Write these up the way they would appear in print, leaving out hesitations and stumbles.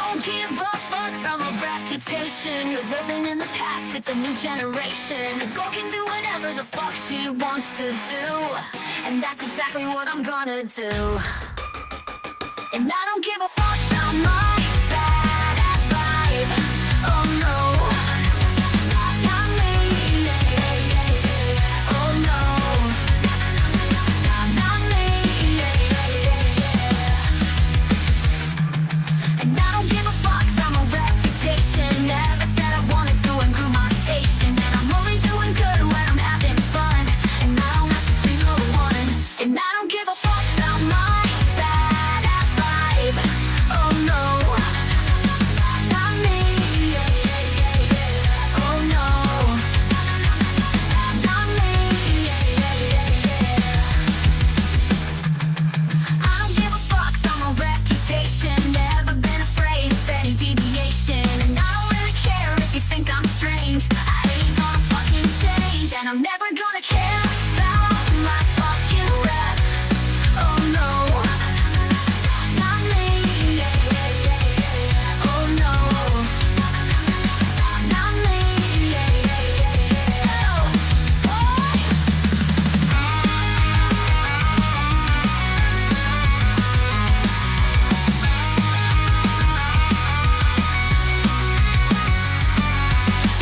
don't give a fuck about my reputation. You're living in the past, it's a new generation. A girl can do whatever the fuck she wants to do, and that's exactly what I'm gonna do. And I don't give a fuck about my badass vibe. Oh no, not me. Oh no, not me. And I don't give a fuck about my reputation. Never said I wanted to improve my station. And I'm only doing good when I'm having fun. And I don't have to change what I want. And I don't give a fuck about my badass vibe. Oh no, not me. Oh no, not me. I don't give a fuck about my reputation. Never been afraid of any deviation. And I don't really care if you think I'm strange. I ain't gonna fucking change. And I'm never gonna care about my fucking rep. Oh no, not me. Oh no, not me.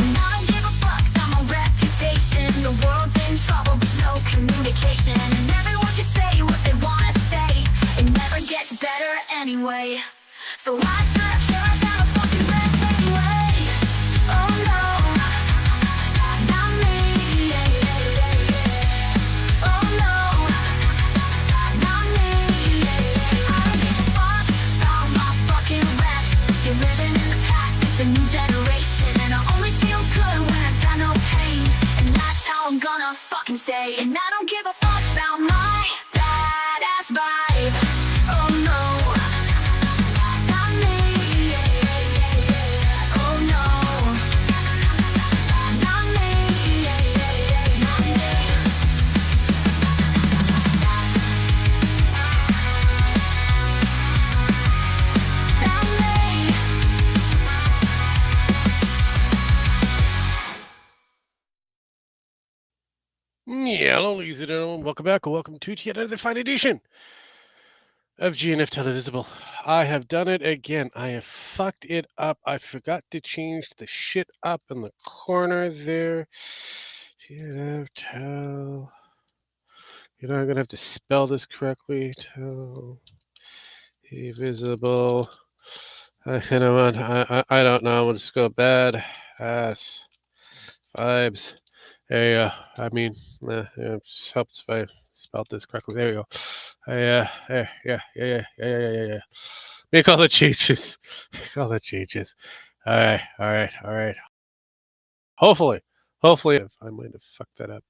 And I don't give a fuck about my reputation. The world's in trouble, there's no communication. And everyone can say what they wanna say. It never gets better anyway. So why should I care about a fucking rep anyway? Oh no, not me. Oh no, not me. I don't give a fuck about my fucking rep. You're living in the past, it's a new generation. And I only feel good when I've got no pain. And that's how I'm gonna fucking stay. And I don't give a fuck about my badass vibe. Oh no, not me. Oh no, not me. Not me. Yeah, hello, ladies and gentlemen. Welcome back, or welcome to yet another fine edition of GNF Televisable. I have done it again. I have fucked it up. I forgot to change the shit up in the corner there. GNF Tel. You know, I'm gonna have to spell this correctly. Televisable. You know what? I don't know. We'll just go bad ass vibes. There you go. I mean, it helps if I spelled this correctly. There you go. Yeah. Make all the changes. Make all the changes. All right. Hopefully, I might have fucked that up.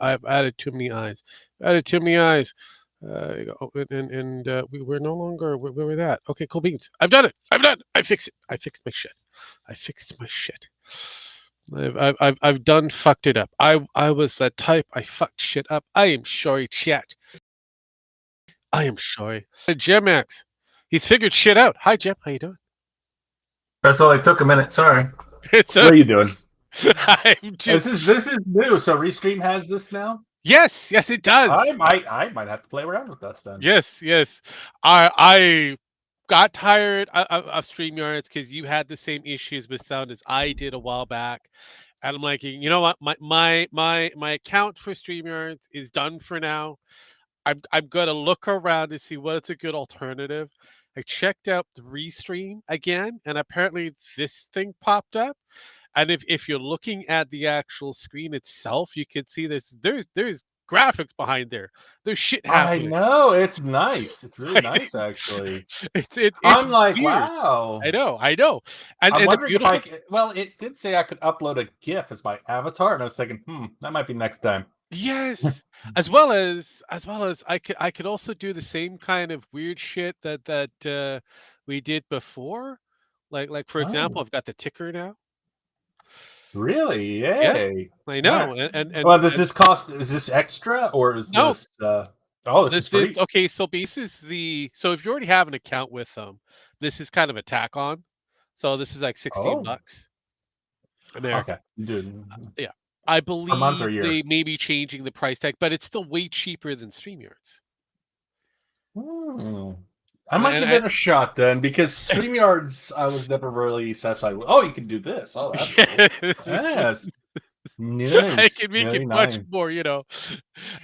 I've added too many eyes. You go. And we're no longer where we're at. Okay, cool beans. I've done it. I fixed it. I fixed my shit. I've done fucked it up. I was that type. I fucked shit up. I am sorry, chat. I am sorry. Gemax, he's figured shit out. Hi, Jem. How you doing? That's all. It took a minute. Sorry. What are you doing? I'm just... This is new. So Restream has this now. Yes, it does. I might have to play around with this then. Yes. I got tired of StreamYards because you had the same issues with sound as I did a while back, and I'm like, you know what, my account for StreamYards is done for now. I'm gonna look around to see what's a good alternative. I checked out the Restream again, and apparently this thing popped up. And if you're looking at the actual screen itself, you can see there's graphics behind there. There's shit happening. I know, it's nice. It's really nice, actually. I'm like, weird. Wow. I know. And wondering if it did say I could upload a GIF as my avatar, and I was thinking, that might be next time. Yes, as well as I could also do the same kind of weird shit that we did before. Like for example, I've got the ticker now. Really? Yeah, Yay! I know. Right. And well, does this cost? Is this extra or is no. this? This is free. Okay, so this is so if you already have an account with them, This is kind of a tack on. So this is like 16 Oh, bucks American. okay, dude. Yeah. I Per month or believe year? they may be changing the price tag, but it's still way cheaper than StreamYards. Hmm. I And might and give I it a shot then, because StreamYards I was never really satisfied with. Oh, you can do this. Oh, that's cool. Yes. I Nice. can make it Very much nice. more, It as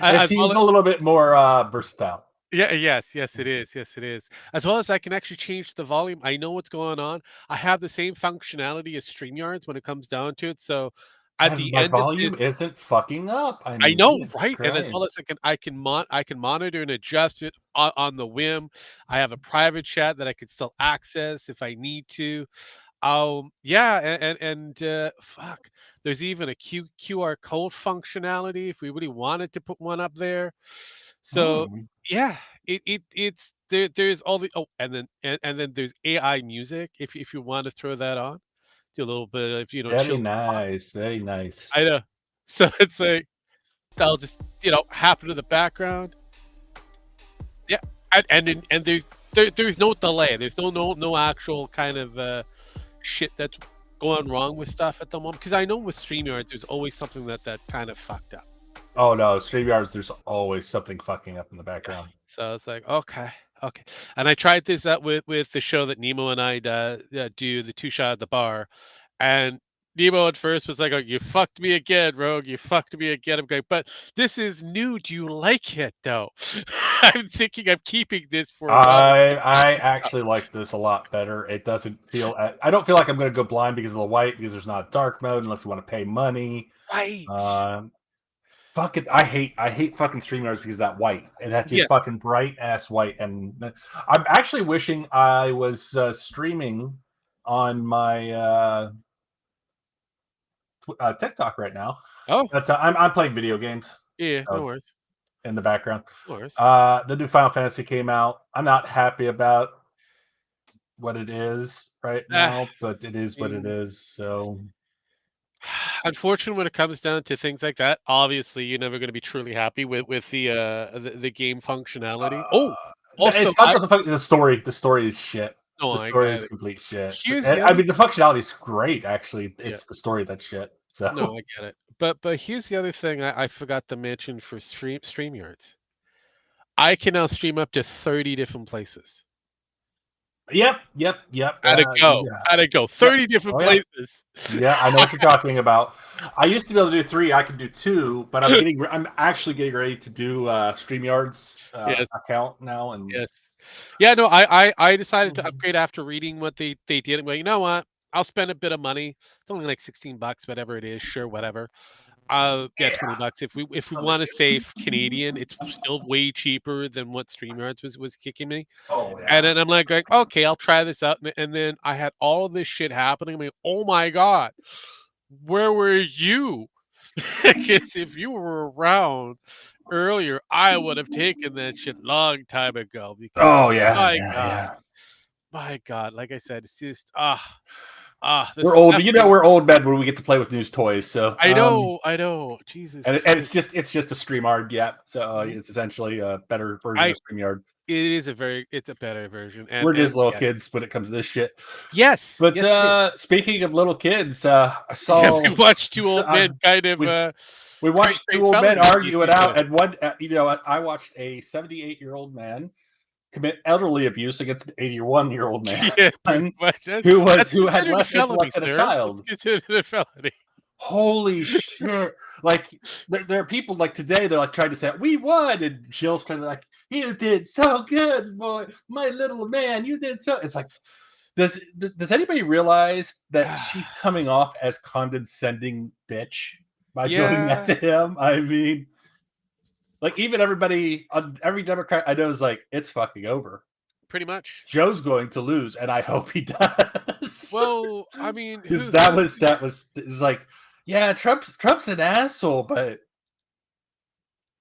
well seems a little bit more versatile. yeah, yes, it is. Yes, it is. As well as I can actually change the volume. I know what's going on. I have the same functionality as StreamYards when it comes down to it. So at And the my end of this, volume isn't fucking up. I I mean, know, Jesus right? And as well Christ. as I can monitor and adjust it on the whim. I have a private chat that I can still access if I need to. Yeah, fuck. There's even a QR code functionality if we really wanted to put one up there. So Hmm. yeah, it's there's all the and then there's AI music if you want to throw that on. Do a little bit of, Very chill. nice. Very nice. I know. So it's like that'll just, happen in the background. Yeah. And there's no delay. There's no actual kind of shit that's going wrong with stuff at the moment. Because I know with StreamYard, there's always something that kind of fucked up. Oh no, StreamYards, there's always something fucking up in the background. So it's like, okay, okay. And I tried this out with the show that Nemo and I do, the two shot at the bar, and Nemo at first was like, "Oh, you fucked me again, Rogue. You fucked me again." I'm going, but this is new. Do you like it though? I'm thinking I'm keeping this for a while. I actually like this a lot better. It doesn't feel. I don't feel like I'm going to go blind because of the white, because there's not a dark mode unless you want to pay money. Right. Fucking, I hate fucking StreamYards because of that white, and that just Yes. fucking bright ass white. And I'm actually wishing I was streaming on my TikTok right now. Oh, But I'm playing video games yeah. No so, worries. in the background. No worries. The new Final Fantasy came out. I'm not happy about what it is right Ah, now, but it is I what it mean, is. So unfortunately, when it comes down to things like that, obviously you're never going to be truly happy with the game functionality. Oh, also, it's not that the story. The story is shit. no, The I story got is it. complete shit. Here's the I other. mean, the functionality is great. Actually, Yeah, it's the story that's shit. no, So I get it. But here's the other thing I forgot to mention for StreamYards. I can now stream up to 30 different places. yep. How'd it go? Yeah, How'd it go? yep. 30 different Oh yeah. places. Yeah, I know what you're talking about. I used to be able to do 3. I can do 2, but I'm actually getting ready to do StreamYard's Yes, account now, and yes. Yeah, no, I decided to upgrade after reading what they did. Well, you know what? I'll spend a bit of money. It's only like 16 bucks, whatever it is. Sure, whatever. Yeah, 20 yeah, bucks. If we no big want to deal. save Canadian, it's still way cheaper than what StreamYards was kicking me. Oh And yeah. then I'm like going, okay, I'll try this out. And then I had all of this shit happening. I'm like, oh my God, where were you? Because if you were around earlier, I would have taken that shit long time ago. Because Oh yeah, my yeah, God, yeah. my God, like I said, it's just this We're is old, definitely. we're old men when we get to play with news toys. So I know. Jesus and Christ. it's just a StreamYard, yeah. So Mhm. it's essentially a better version I of StreamYard. it's a better version, We're and just little yeah. kids when it comes to this shit. Yes, But yes, it is. speaking of little kids, I Yeah, we saw watched two old men kind of we we watched two trade old men felonies argue against it each out, other. and one, I watched a 78-year-old man commit elderly abuse against an 81-year-old man Yeah, pretty much. That's who had considered a less felony, intellect than a sir. That's child. considered a felony. Holy shit! Like there are people like today. They're like trying to say we won, and Jill's kind of like, "You did so good, boy, my little man. You did so." It's like, does anybody realize that she's coming off as condescending bitch by doing that Yeah, to him? I mean, like even everybody on every Democrat I know is like, it's fucking over. pretty much. Joe's going to lose, and I hope he does. Well, I mean, Because who that who was that was it was like, yeah, Trump's an asshole, but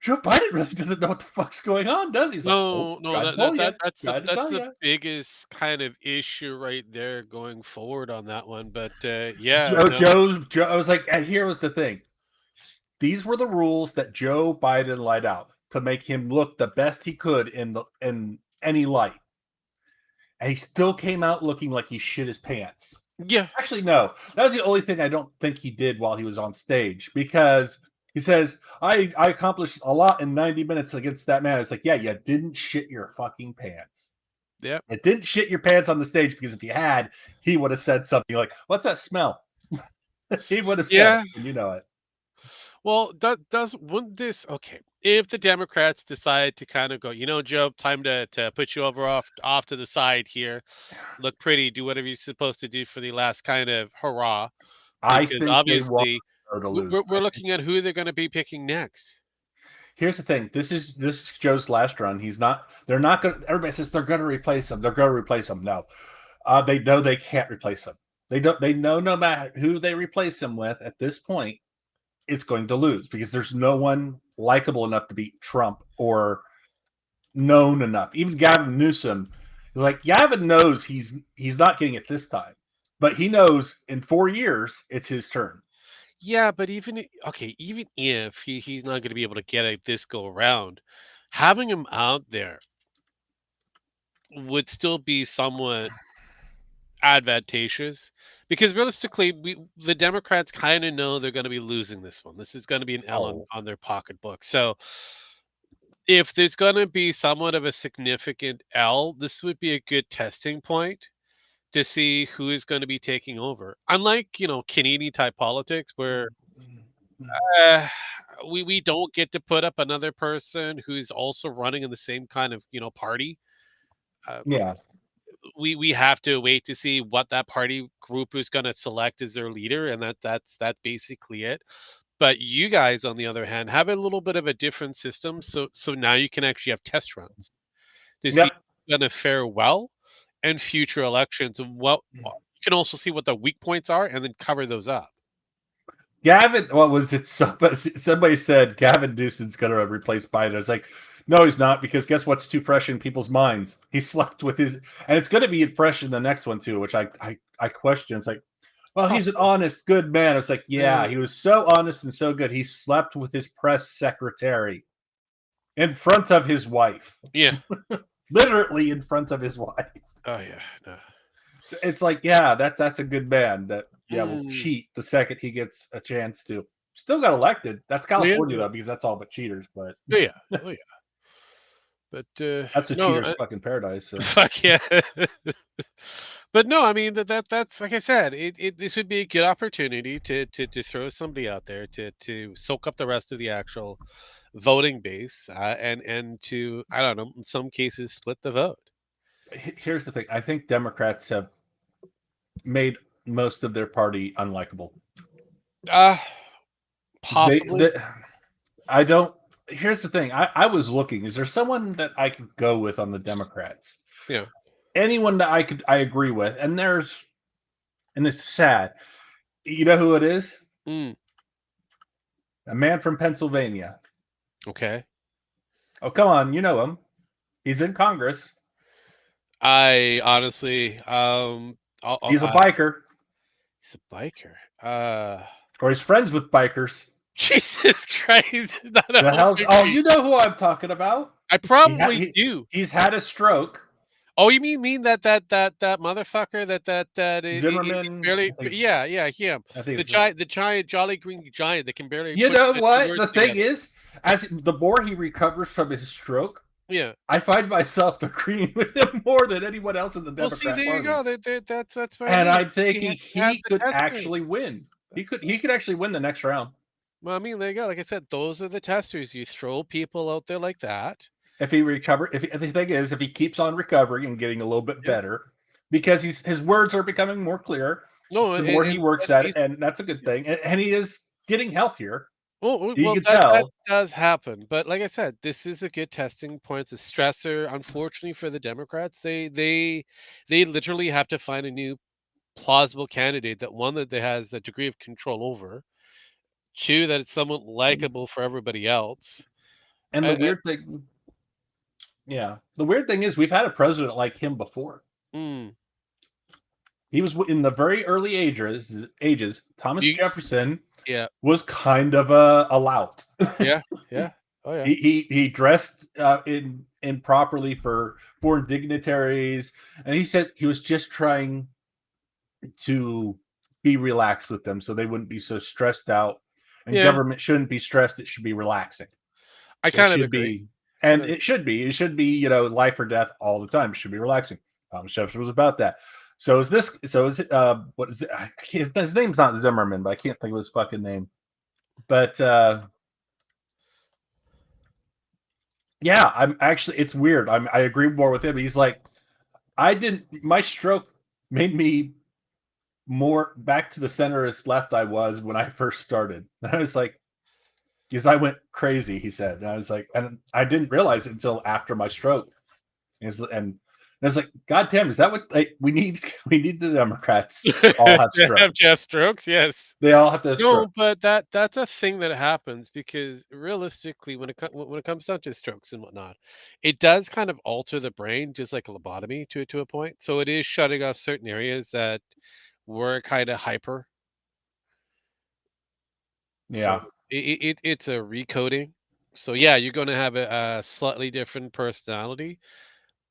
Joe Biden really doesn't know what the fuck's going on, does he? He's like, oh, no, tried to tell you, tried to that's tell the you. biggest kind of issue right there going forward on that one. But yeah, no, Joe. I was like, and here was the thing: these were the rules that Joe Biden laid out to make him look the best he could in any light. and he still came out looking like he shit his pants. Yeah. Actually, no. That was the only thing I don't think he did while he was on stage, because he says, I accomplished a lot in 90 minutes against that man. It's like, yeah, you didn't shit your fucking pants. Yep. It didn't shit your pants on the stage, because if you had, he would have said something like, "What's that smell?" He would have said it, Yeah. and you know it. Well, wouldn't this okay? If the Democrats decide to kind of go, Joe, time to put you over off to the side here, look pretty, do whatever you're supposed to do for the last kind of hurrah, I because think they want obviously her to we- lose. we're we're looking at who they're going to be picking next. Here's the thing. This is Joe's last run. He's not. They're not going. Everybody says they're going to replace him. They're going to replace him. No, they know they can't replace him. They don't. They know no matter who they replace him with at this point, it's going to lose, because there's no one likable enough to beat Trump, or known enough. Even Gavin Newsom, like, Gavin knows he's not getting it this time, but he knows in 4 years it's his turn. Yeah, but even if he's not going to be able to get it this go around, having him out there would still be somewhat advantageous, because realistically, the Democrats kind of know they're going to be losing this one. This is going to be an L Oh, on their pocketbook. So if there's going to be somewhat of a significant L, this would be a good testing point to see who is going to be taking over. Unlike Canadian type politics, where uh, we don't get to put up another person who's also running in the same kind of party. Uh, yeah. we have to wait to see what that party group is going to select as their leader, and that's basically it. But you guys, on the other hand, have a little bit of a different system, so now you can actually have test runs to see Yep. who's going to fare well in future elections, and what you can also see what the weak points are, and then cover those up. Gavin, what was it? Somebody said Gavin Newsom's going to replace Biden. I was like, no, he's not, because guess what's too fresh in people's minds? He slept with his, and it's going to be fresh in the next one too, which I question. It's like, well, he's an honest, good man. It's like, yeah, he was so honest and so good. He slept with his press secretary in front of his wife, Yeah. literally in front of his wife. Oh yeah. No. So it's like, yeah, that's a good man. That, yeah, will Mm. cheat the second he gets a chance to. Still got elected. That's California though, because that's all but cheaters. But Oh yeah. Oh yeah. But that's a no, cheater's fucking paradise. So. fuck yeah. But no, I mean that's like I said, this would be a good opportunity to throw somebody out there to soak up the rest of the actual voting base, and to, I don't know, in some cases split the vote. Here's the thing. I think Democrats have made most of their party unlikable. Possibly. I don't. Here's the thing. I was looking. Is there someone that I could go with on the Democrats? Yeah. Anyone that I agree with? And it's sad. You know who it is? Mm, A man from Pennsylvania. okay. Oh, come on, you know him. He's in Congress. I honestly, He's a biker, he's a biker. or he's friends with bikers. Jesus Christ! The hell's? Oh, you know who I'm talking about. I probably do. He's had a stroke. Oh, you mean that motherfucker that Zimmerman, barely? I think. Yeah, him. I think The giant Jolly Green Giant that can barely. You put know 50 what? words The thing together. is, as the more he recovers from his stroke, Yeah. I find myself agreeing with him more than anyone else in the Well, Democrat see, there you Party. go. That's what I And mean. I'm thinking has he the could testers. actually win. He could actually win the next round Well, I mean, there you go. Like I said, those are the testers. You throw people out there like that. if he recover. If the thing is, if he keeps on recovering and getting a little bit Yeah. better, because his words are becoming more clear No, the more he works at he's- it, and that's a good thing. And he is getting healthier. Oh, You well, can that tell. does happen. But like I said, this is a good testing point. It's a stressor. Unfortunately for the Democrats, they literally have to find a new plausible candidate, that one that they has a degree of control over, two that it's somewhat likable for everybody else. And the Uh, weird thing, yeah, the weird thing is we've had a president like him before. mm, He was in the very early ages. Thomas You- Jefferson yeah, was kind of a lout. yeah. Oh yeah. He dressed in improperly for foreign dignitaries, and he said he was just trying to be relaxed with them so they wouldn't be so stressed out. And Yeah. government shouldn't be stressed; it should be relaxing. I It kind of should agree. be, Kind and of. it should be. It should be, life or death all the time. It should be relaxing. Thomas Jefferson was about that. So is this? So is it? What is it? I can't, his name's not Zimmerman, but I can't think of his fucking name. But yeah, I'm actually. It's weird. I agree more with him. He's like, I didn't. My stroke made me more back to the centerist left I was when I first started. And I was like, because I went crazy. He said, and I was like, and I didn't realize it until after my stroke. And I was like, God damn, is that what we need? We need the Democrats to all have To have strokes. Jeff strokes, yes. They all have to have No, strokes. but that's a thing that happens because realistically, when it comes down to strokes and whatnot, it does kind of alter the brain, just like a lobotomy to a point. So it is shutting off certain areas that were kind of hyper. So Yeah. it's a recoding. So yeah, you're going to have a slightly different personality.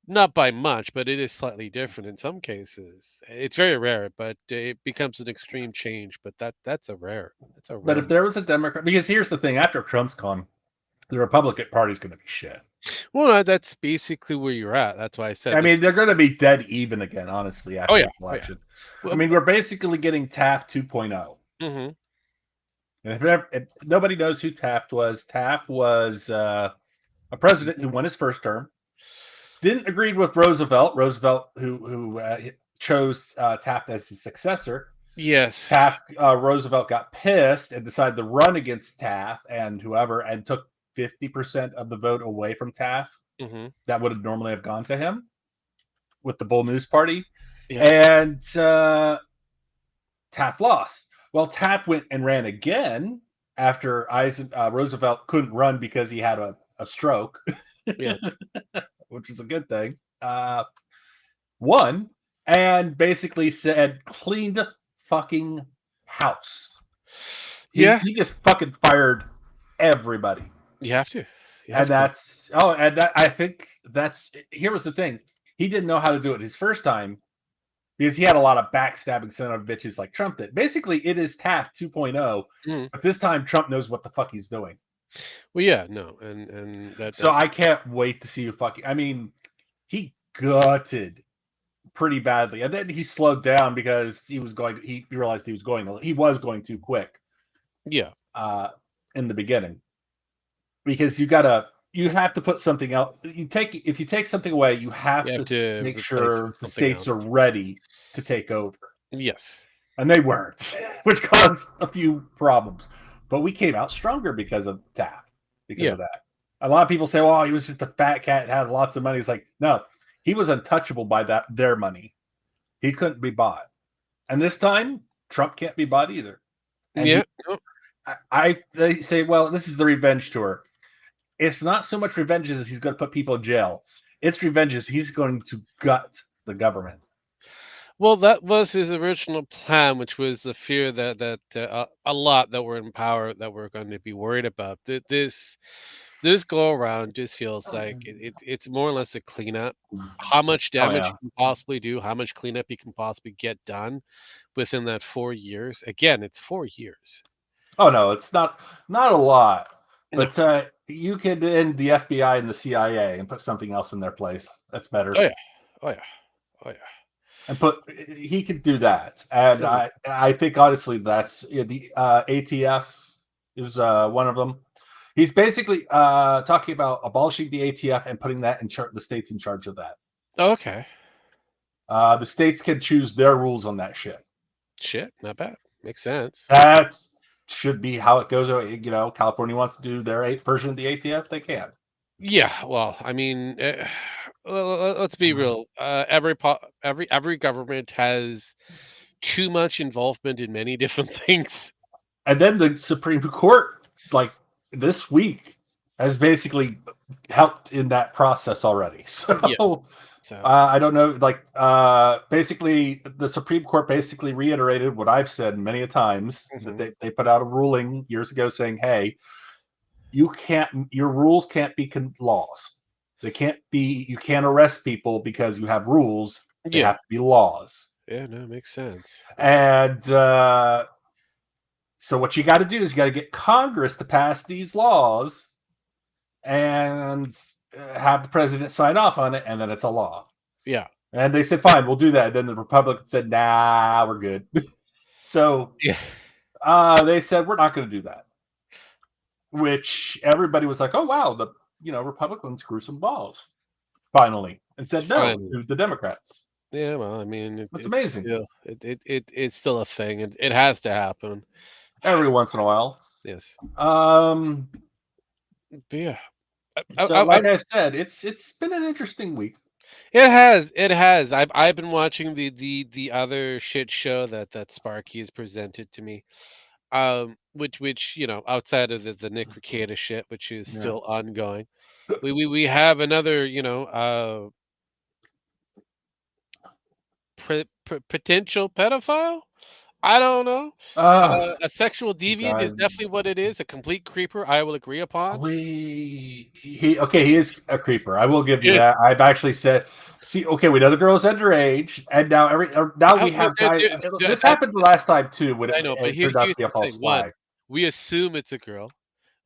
Not by much, but it is slightly different in some cases. It's very rare, but it becomes an extreme change. But that's a But rare if one. there was a Democrat, because here's the thing: after Trump's gone, the Republican Party's going to be shit. Well, no, that's basically where you're at. That's why I said I this. mean, they're going to be dead even again, honestly, Oh after yeah, this oh yeah. election. I Well, mean, we're basically getting Taft 2.0. mm-hmm. And if nobody knows who Taft was a president who won his first term. Didn't agree with Roosevelt. Roosevelt, who chose Taft as his successor. Yes. Roosevelt got pissed and decided to run against Taft and whoever, and took 50% of the vote away from Taft. Mm-hmm. That would have normally have gone to him with the Bull News Party, Yep. and Taft lost. Well, Taft went and ran again after Roosevelt couldn't run because he had a stroke, Yeah. which is a good thing. Won and basically said, cleaned fucking house. Yeah. He just fucking fired everybody. You have to. You have And to. I think here was the thing. He didn't know how to do it his first time because he had a lot of backstabbing son of bitches like Trump did. Basically, it is Taft 2.0, Mm. but this time Trump knows what the fuck he's doing. Well, yeah. No, and So I can't wait to see you fucking. I mean, he gutted pretty badly, and then he slowed down because he realized he was going too quick yeah. uh, in the beginning, because you have to put something out. If you take something away, you have You have to to make replace it sure with the something states else. are ready to take over, Yes. and they weren't, which caused a few problems. But we came out stronger because of Taft, because Yeah. of that. A lot of people say, "Well, he was just a fat cat and had lots of money." It's like, no, he was untouchable by their money. He couldn't be bought. And this time, Trump can't be bought either. And Yeah. No. they say, well, this is the revenge tour. It's not so much revenge as he's going to put people in jail. It's revenge as he's going to gut the government. Well, that was his original plan, which was the fear that a lot that were in power that were going to be worried about. This go around just feels like it's more or less a cleanup. How much Oh damage yeah. you can possibly do, how much cleanup you can possibly get done within that 4 years. Again, it's 4 years. Oh no, it's not a lot, No. but you could end the FBI and the CIA and put something else in their place. That's better. Oh yeah. Oh yeah. Oh yeah. And he could do that, and Mhm. I think honestly that's the ATF is one of them. He's basically talking about abolishing the ATF and putting that the states in charge of that. Oh, okay. The states can choose their rules on that shit. Shit, not bad. Makes sense. That should be how it goes. California wants to do their version of the ATF, they can. Yeah, well, I mean, let's be real. Every government has too much involvement in many different things. And then the Supreme Court, like this week, has basically helped in that process already. So Yeah. So I don't know. Basically, the Supreme Court basically reiterated what I've said many a times, mhm. that they put out a ruling years ago saying, "Hey, your rules can't be laws. They can't be. You can't arrest people because you have rules. They Yeah. have to be laws. Yeah, no, it makes sense. And so what you got to do is you got to get Congress to pass these laws and have the president sign off on it, and then it's a law. Yeah. And they said, "Fine, we'll do that." And then the Republicans said, "Nah, we're good." So Yeah. they said, "We're not going to do that." Which everybody was like, "Oh wow, the Republicans grew some balls finally," and said no Fine. to the Democrats. Yeah, well, I mean, That's amazing. it's still a thing. It has to happen. Every once in a while. Yes. Um, But yeah. so like I said, it's been an interesting week. It has. It has. I've been watching the other shit show that Sparky has presented to me. Which outside of the Nick Rekieta shit, which is Yeah. still ongoing. We have another potential pedophile. I don't know. A sexual deviant is God. definitely what it is. A complete creeper. I will agree upon. He is a creeper. I will give you Yeah. that. I've actually said, see, okay, we know the girl's underage, and now we have guys. This happened the last time too, when I know, but it turned out to here's be a the false thing. One, flag. we assume it's a girl.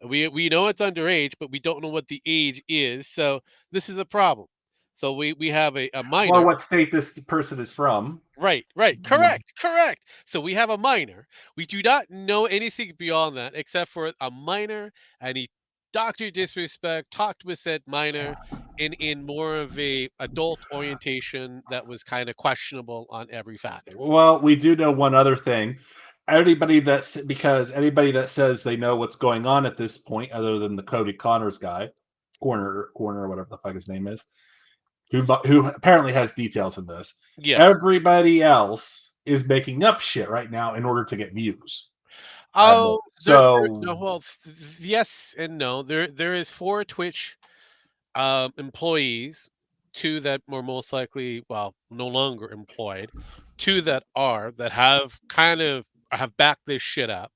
We know it's underage, but we don't know what the age is. So this is a problem. So we have a Or minor. what state this person is from. Right, right. Correct, correct. So we have a minor. We do not know anything beyond that except for a minor, and he doctor disrespect, talked with said minor in more of a adult orientation that was kind of questionable on every factor. Well, we do know one other thing. Because anybody that says they know what's going on at this point, other than the Cody Connors guy, corner, whatever the fuck his name is, who apparently has details in this. Yes. Everybody else is making up shit right now in order to get views. Oh, there So no, well, yes and no. There is 4 Twitch employees, 2 that were most likely, well, no longer employed, 2 that have kind of have backed this shit up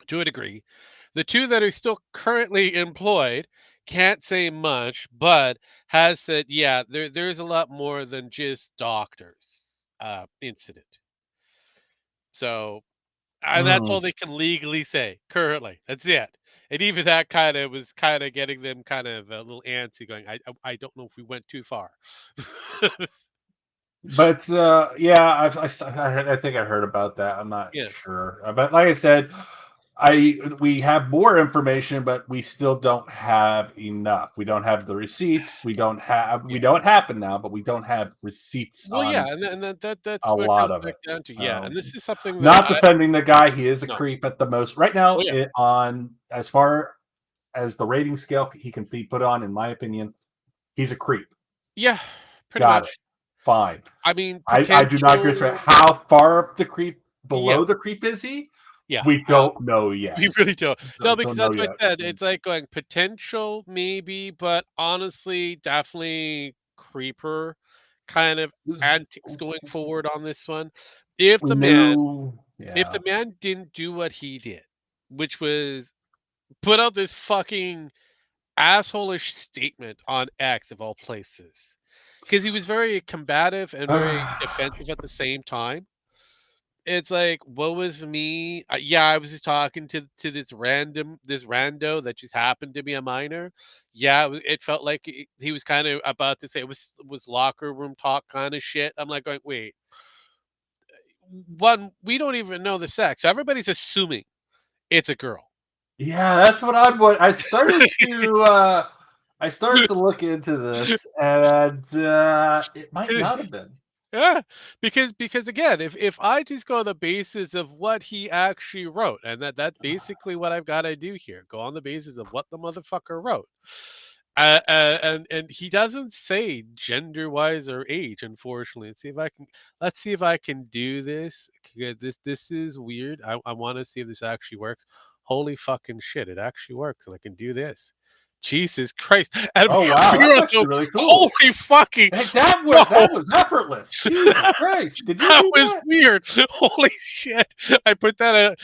to a degree. The 2 that are still currently employed can't say much, but has said, yeah, there's a lot more than just doctors incident. So, and that's all mm, they can legally say currently. That's it. And even that kind of was kind of getting them kind of a little antsy, going, I don't know if we went too far. but yeah, I think I heard about that. I'm not Yes. sure, but like I said, we have more information, but we still don't have enough. We don't have the receipts. We Yeah. know it happened now, but we don't have receipts Well, yeah, on and that's a what it lot comes of back it. down to. Yeah, So, and this is something that not defending the guy, he is a no. creep at the most right Oh now. yeah, On as far as the rating scale he can be put on, in my opinion, he's a creep. yeah, pretty Got it. much. Fine. I mean, I do not agree with potential. how far up the creep Yeah, below the creep is he? yeah. We don't know yet. We really don't. No, because Don't know that's what yet. I said. It's like going potential, maybe, but honestly, definitely creeper kind of antics going forward on this one. If We the man, knew, if the yeah. man didn't do what he did, which was put out this fucking assholish statement on X of all places, because he was very combative and very defensive at the same time. It's like, what was me? Yeah, I was just talking to this rando that just happened to be a minor. Yeah, it felt like he was kind of about to say it was locker room talk kind of shit. I'm like going, wait, one, we don't even know the sex. Everybody's assuming it's a girl. Yeah, that's what I started to look into this, and it might not have been. Yeah, because again, if I just go on the basis of what he actually wrote, and that's basically what I've got to do here, go on the basis of what the motherfucker wrote, and he doesn't say gender wise or age, unfortunately. Let's see if I can do this. 'Cause this is weird. I want to see if this actually works. Holy fucking shit, it actually works, and I can do this. Jesus Christ! And Oh wow, we that's were actually like, really cool. holy fucking Hey, whoa! that was effortless. Jesus Christ, did you That do was that? weird. Holy shit! I put that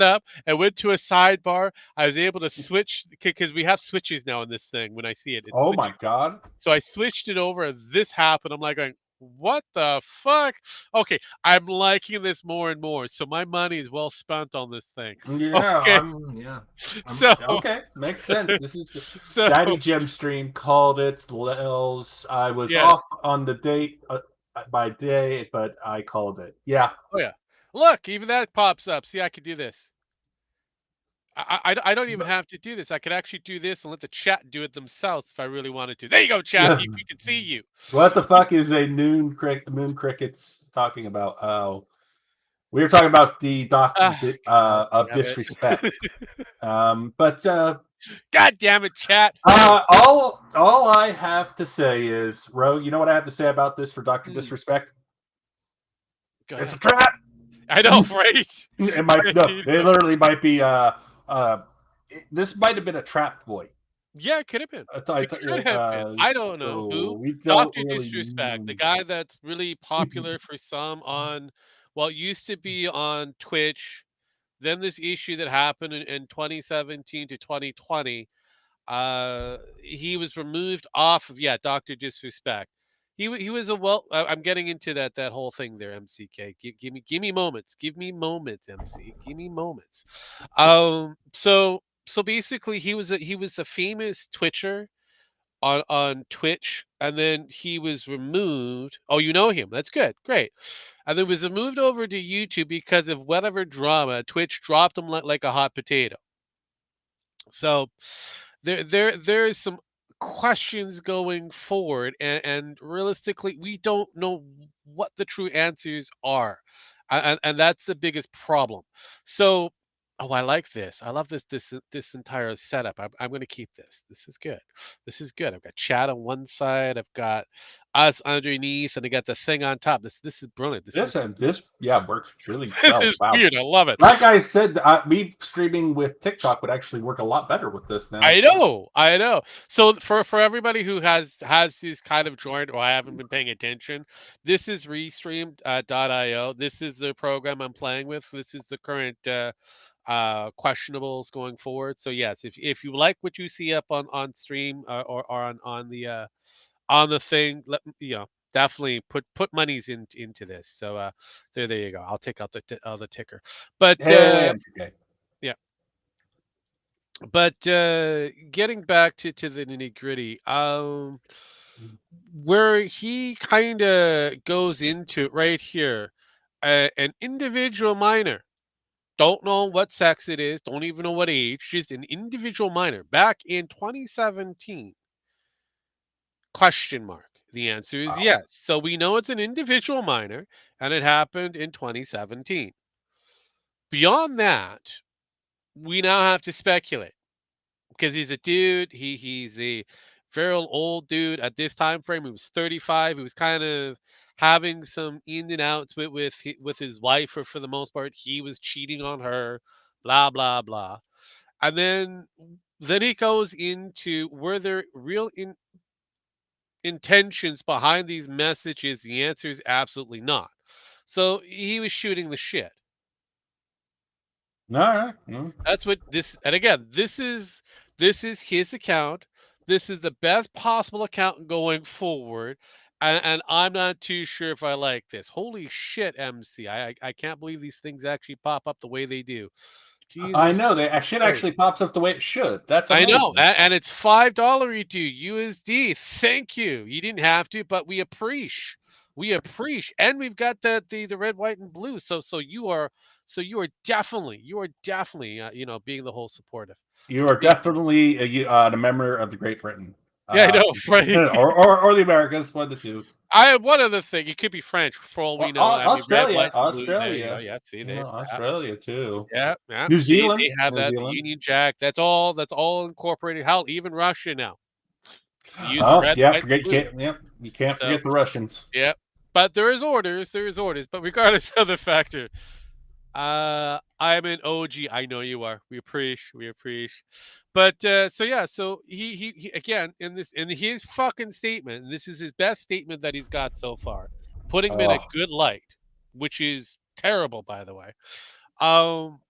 up. I went to a sidebar. I was able to switch because we have switches now in this thing. When I see it, it Oh my switches. God. So I switched it over. This happened. I'm like going, what the fuck? Okay, I'm liking this more and more. So my money is well spent on this thing. Yeah, Okay, yeah. so Okay, makes sense. This is so Daddy Jim stream called it. Lels. I was yes. off on the date by day, but I called it. Yeah. Oh yeah. Look, even that pops up. See, I could do this. I don't even have to do this. I could actually do this and let the chat do it themselves if I really wanted to. There you go, chat. You can see you. What the fuck is a moon crickets talking about? Oh, we were talking about the doctrine Ah, God of damn it. disrespect. But God damn it, chat. all I have to say is, Ro, you know what I have to say about this for Doctor Hmm, Disrespect? go It's a ahead. trap. I know, right? It might no, You it know. literally might be this might have been a trap boy. Yeah, it could have been. I It thought, could have been. I don't know so who. we don't Doctor really Disrespect, the know. guy that's really popular for some on, well, it used to be on Twitch. Then this issue that happened in 2017 to 2020. He was removed off of, yeah, Doctor Disrespect. He was a well. I'm getting into that whole thing there, MCK. Give me moments. Give me moments, MC. Give me moments. So basically, he was a famous Twitcher on Twitch, and then he was removed. Oh, you know him. That's good. Great. And then was moved over to YouTube because of whatever drama. Twitch dropped him like a hot potato. So there's some questions going forward, and realistically, we don't know what the true answers are, and that's the biggest problem. So, oh, I like this. I love this entire setup. I'm going to keep this. This is good. This is good. I've got chat on one side. I've got us underneath, and I got the thing on top. This is brilliant. This yeah works really This well. is Wow. weird. I love it. Like I said, me streaming with TikTok would actually work a lot better with this now. I know. So for everybody who has these kind of joined or I haven't been paying attention, this is Restream .io. This is the program I'm playing with. This is the current questionables going forward. So yes, if you like what you see up on stream or on the thing, definitely put monies into this. So there you go. I'll take out the ticker, but Hey, MCK. yeah. But getting back to the nitty gritty, where he kind of goes into it right here, an individual minor, don't know what sex it is, don't even know what age, just an individual minor back in 2017. Question mark. The answer is Wow. yes. So we know it's an individual minor, and it happened in 2017. Beyond that, we now have to speculate. Because he's a dude. He's a very old dude at this time frame. He was 35. He was kind of having some in and outs with his wife, for the most part. He was cheating on her, blah blah blah. And then he goes into, were there real intentions behind these messages? The answer is absolutely not. So he was shooting the shit. All right. Mm. That's what this, and again, this is his account. This is the best possible account going forward, and I'm not too sure if I like this. Holy shit, MC! I can't believe these things actually pop up the way they do. I Jesus know that shit Christ. actually pops up the way it should. That's I know, amazing. and it's $5 you do USD. Thank you. You didn't have to, but we appreciate. We appreciate, and we've got the red, white, and blue. So you are definitely being the whole supportive. You are Being- definitely a member of the Great Britain. Yeah, I know, right? or the Americas, one of the two. I have one other thing. It could be French for all we Well, know. I mean, red, Australia, white, and blue. There you go. Australia, Yeah, see, they, Australia too. yeah, yeah. New See, Zealand, they have New that. The Zealand. Union Jack. That's all. That's all incorporated. Hell, even Russia now. You use the Oh red, yeah, white, and blue. you can't So, forget the Russians. yeah. But there is orders. There is orders. But regardless of the factor, I'm an OG. I know you are. We appreciate. We appreciate. But so yeah, so he again in his fucking statement. And this is his best statement that he's got so far, putting him in a Oh, good light, which is terrible, by the way. Um,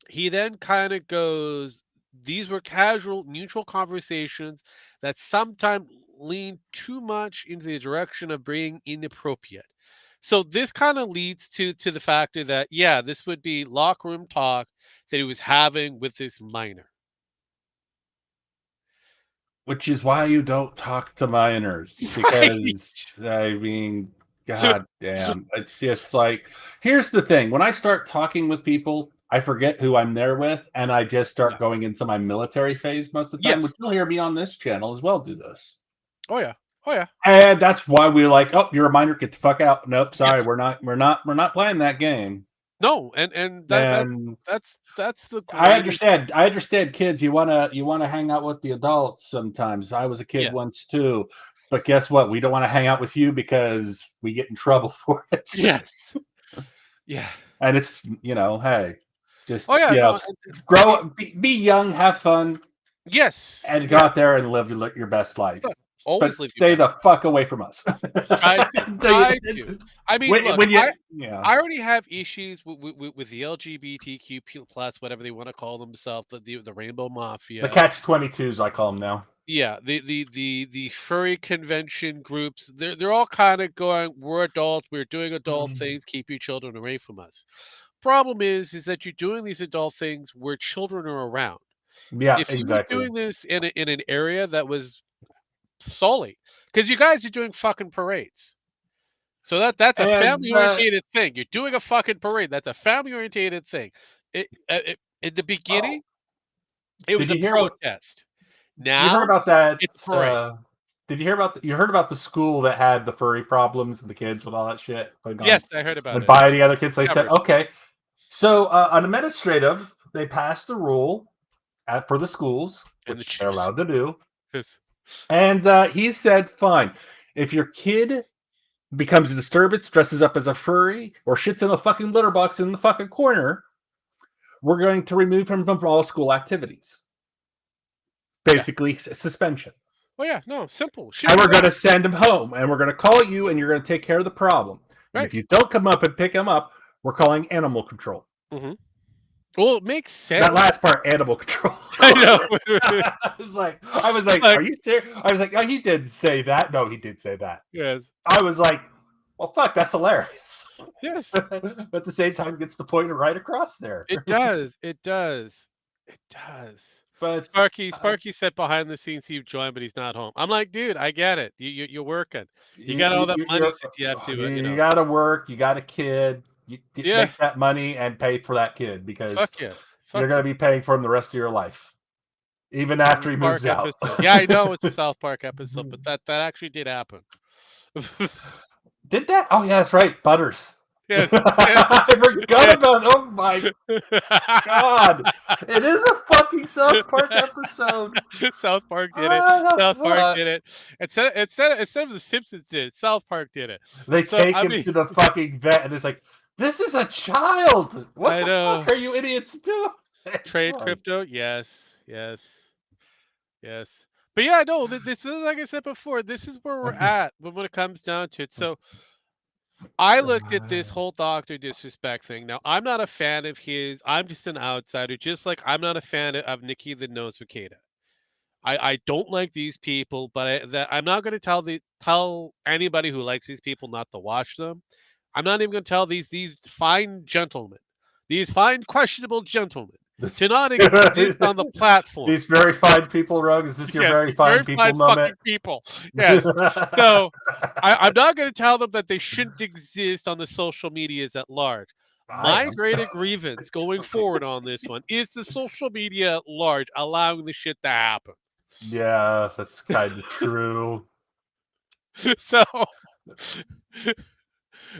he then kind of goes, these were casual, neutral conversations that sometimes lean too much into the direction of being inappropriate. So this kind of leads to the factor that yeah, this would be locker room talk that he was having with this minor. which is why you don't talk to minors, Right. because I mean, god damn, it's just like, here's the thing: when I start talking with people, I forget who I'm there with, and I just Yeah. start going into my military phase most of the time, which Yes. you'll hear me on this channel as well do this. Oh yeah. Oh yeah. And that's why we're like, oh, you're a minor, get the fuck out. Nope, sorry, Yes. we're not playing that game. No. And And that's the I greatest. understand. I understand, kids. You wanna hang out with the adults sometimes. I was a kid Yes. once too, but guess what? We don't want to hang out with you because we get in trouble for it. Yes. Yeah. And it's hey, just Oh yeah. No. grow It, up, be young, have fun, yes. and go Yeah. out there and live your best life. Look, always But live your stay best the life. fuck away from us. Try to. Until Try to. I mean, look, when you yeah. I already have issues with the LGBTQ plus, whatever they want to call themselves, the Rainbow The Mafia. catch 22s, I call them now. Yeah, the furry convention groups. They're all kind of going. We're adults. We're doing adult things. Keep your children away from us. Problem is that you're doing these adult things where children are around. Yeah, If you were exactly. doing this in an area that was solely because you guys are doing fucking parades. So that's a And family-oriented thing. You're doing a fucking parade. That's a family-oriented thing. In the beginning, oh, it was did a you hear what protest. you heard Now, about that? it's a parade. Did you hear about you heard about the school that had the furry problems and the kids with all that shit going on? Yes, I heard about Would it. buy any other kids? They said, Covered. okay. So on administrative, they passed the rule for the schools, And the which they're chiefs. allowed to do. Yes. And he said, fine, if your kid becomes a disturbance, dresses up as a furry, or shits in a fucking litter box in the fucking corner, we're going to remove him from all school activities. Yeah. Basically, suspension. Oh yeah. No. Simple. Should And be we're going that. to send him home, and we're going to call you, and you're going to take care of the problem. And if Right. you don't come up and pick him up, we're calling animal control. Hmm. Well, it makes That sense. last part, animal control. I know. I was like, Like, are you serious? I was like, oh, he didn't say that. No, he did say that. yes. I was like, well, fuck, that's hilarious. Yes. But at the same time, gets the point right across there. It does. It does. It does. But Sparky said behind the scenes he'd join, but he's not home. I'm like, dude, I get it. You're working. You got all that money that you have to, you got to work. You got a kid. You Yeah. make that money and pay for that kid, because Fuck yes. you're Fuck going yes. to be paying for him the rest of your life, even South after he Park moves out. episode. Yeah, I know it's a South Park episode, but that actually did happen. Did that? Oh yeah, that's right. Butters. Yes. I forgot about. Oh my god! It is a fucking South Park episode. South Park did it. What the South Park fuck? did it. Instead of the Simpsons did it, South Park did it. They So take I him mean, to the fucking vet, and it's like, this is a child. What I the know. fuck are you idiots doing? It's Trade like, crypto, yes, yes, yes. But yeah, no, this is like I said before. This is where we're at when it comes down to it. So I looked at this whole doctor disrespect thing. Now I'm not a fan of his. I'm just an outsider, just like I'm not a fan of Nikki the Nose Cicada. I don't like these people, but I'm not going to tell anybody who likes these people not to watch them. I'm not even going to tell these fine gentlemen, these fine questionable gentlemen, to not exist on the platform. these very fine people, Rug. Is this your Yes, very these fine very people fine fucking moment? people. Yes. So I'm not going to tell them that they shouldn't exist on the social medias at large. I My am. greater grievance going forward on this one is the social media at large allowing the shit to happen. Yeah, that's kind of true. So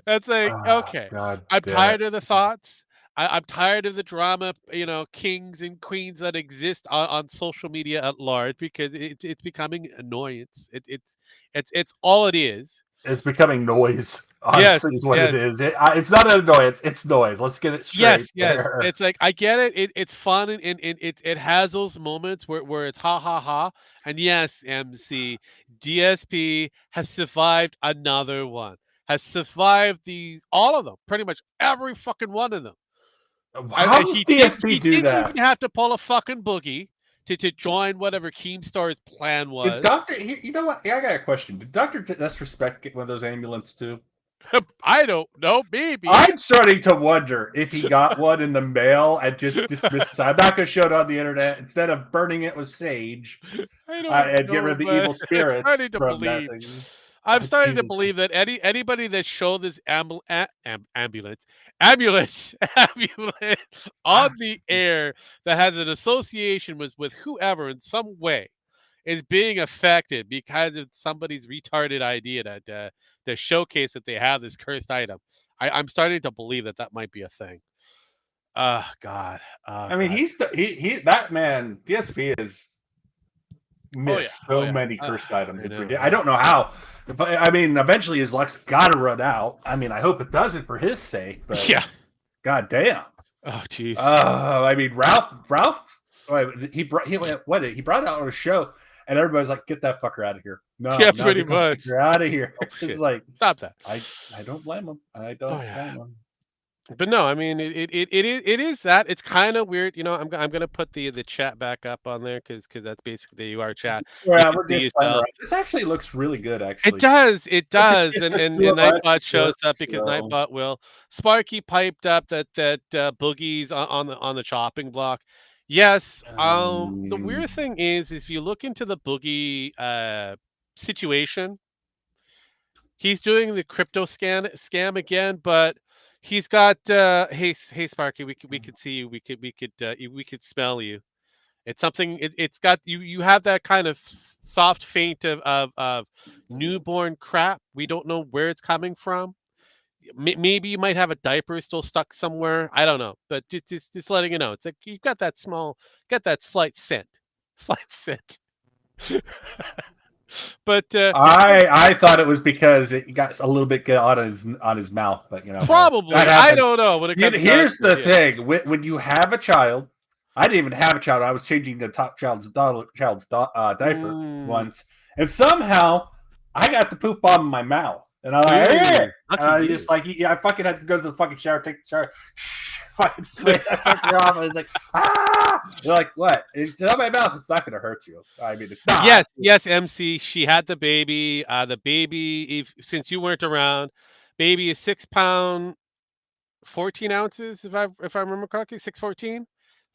it's like, Ah, okay, god I'm damn it. tired of the thoughts. I'm tired of the drama, kings and queens that exist on social media at large because it's becoming annoyance. It's all it is. It's becoming noise. Yes, Honestly, is what it yes. is. It's not an annoyance. It's noise. Let's get it straight Yes, yes. there. It's like I get it. It's fun and it has those moments where it's ha ha ha. And yes, MC DSP has survived another one. Has survived these all of them, pretty much every fucking one of them. How And does DSP he do didn't that? even have to pull a fucking boogie to join whatever Keemstar's plan Did was. Doctor? You know what? Yeah, I got a question. Did Doctor Disrespect get one of those amulets too? I don't know, maybe. I'm starting to wonder if he got one in the mail and just dismissed. I'm not going to show it on the internet. Instead of burning it with sage I don't and get rid know, of the but evil spirits from that I'm thing. starting to Jesus believe Christ. that anybody that showed this ambulance on the air that has an association with whoever in some way is being affected because of somebody's retarded idea to showcase that they have this cursed item. I'm starting to believe that might be a thing. Oh God. Oh I mean, God. he that man. DSP has Oh yeah. missed Oh so yeah. many cursed items. I It's know. ridiculous. I don't know how, but I mean, eventually his luck's got to run out. I mean, I hope it doesn't for his sake. But Yeah. god damn. Oh jeez. I mean, Ralph. He brought he brought it out on a show, and everybody's like, "Get that fucker out of here!" No, Yeah, no, pretty get that much. fucker out of here. Oh It's shit. like Stop that. I don't blame him. I Oh don't yeah. blame him. But no, I mean it is that. It's kind of weird, you know. I'm gonna put the chat back up on there because that's basically our chat. You Yeah, can we're see just playing yourself. around. This actually looks really good, It actually. does, it It's does, just and the and, two and of us. Nightbot It shows up works, because so. Nightbot will. Sparky piped up that Boogie's on the chopping block. Yes. The weird thing is if you look into the Boogie situation, he's doing the crypto scam again, but he's got hey Sparky, we could see you, we could smell you. It's something it's got you have that kind of soft faint of newborn crap. We don't know where it's coming from. Maybe you might have a diaper still stuck somewhere. I don't know, but just letting you know, it's like you've got that got that slight scent, slight scent. But I thought it was because it got a little bit on his mouth, but you know, hey, probably that I happens. don't know when it comes down Here's to it. the Yeah. thing: when you have a child, I didn't even have a child. I was changing the top child's diaper Mm. once, and somehow I got the poop bomb in my mouth, and I'm like, "Eh!" Ooh, And lucky I you. just like, yeah, I fucking had to go to the fucking shower, take the shower, fucking spray that fucker off. I was like, ah! They're like, what? It's on my mouth. It's not going to hurt you. I mean, it's not. Yes, MC. She had the baby. The baby, if since you weren't around, baby is 6 pound 14 ounces. If I remember correctly, 6'14".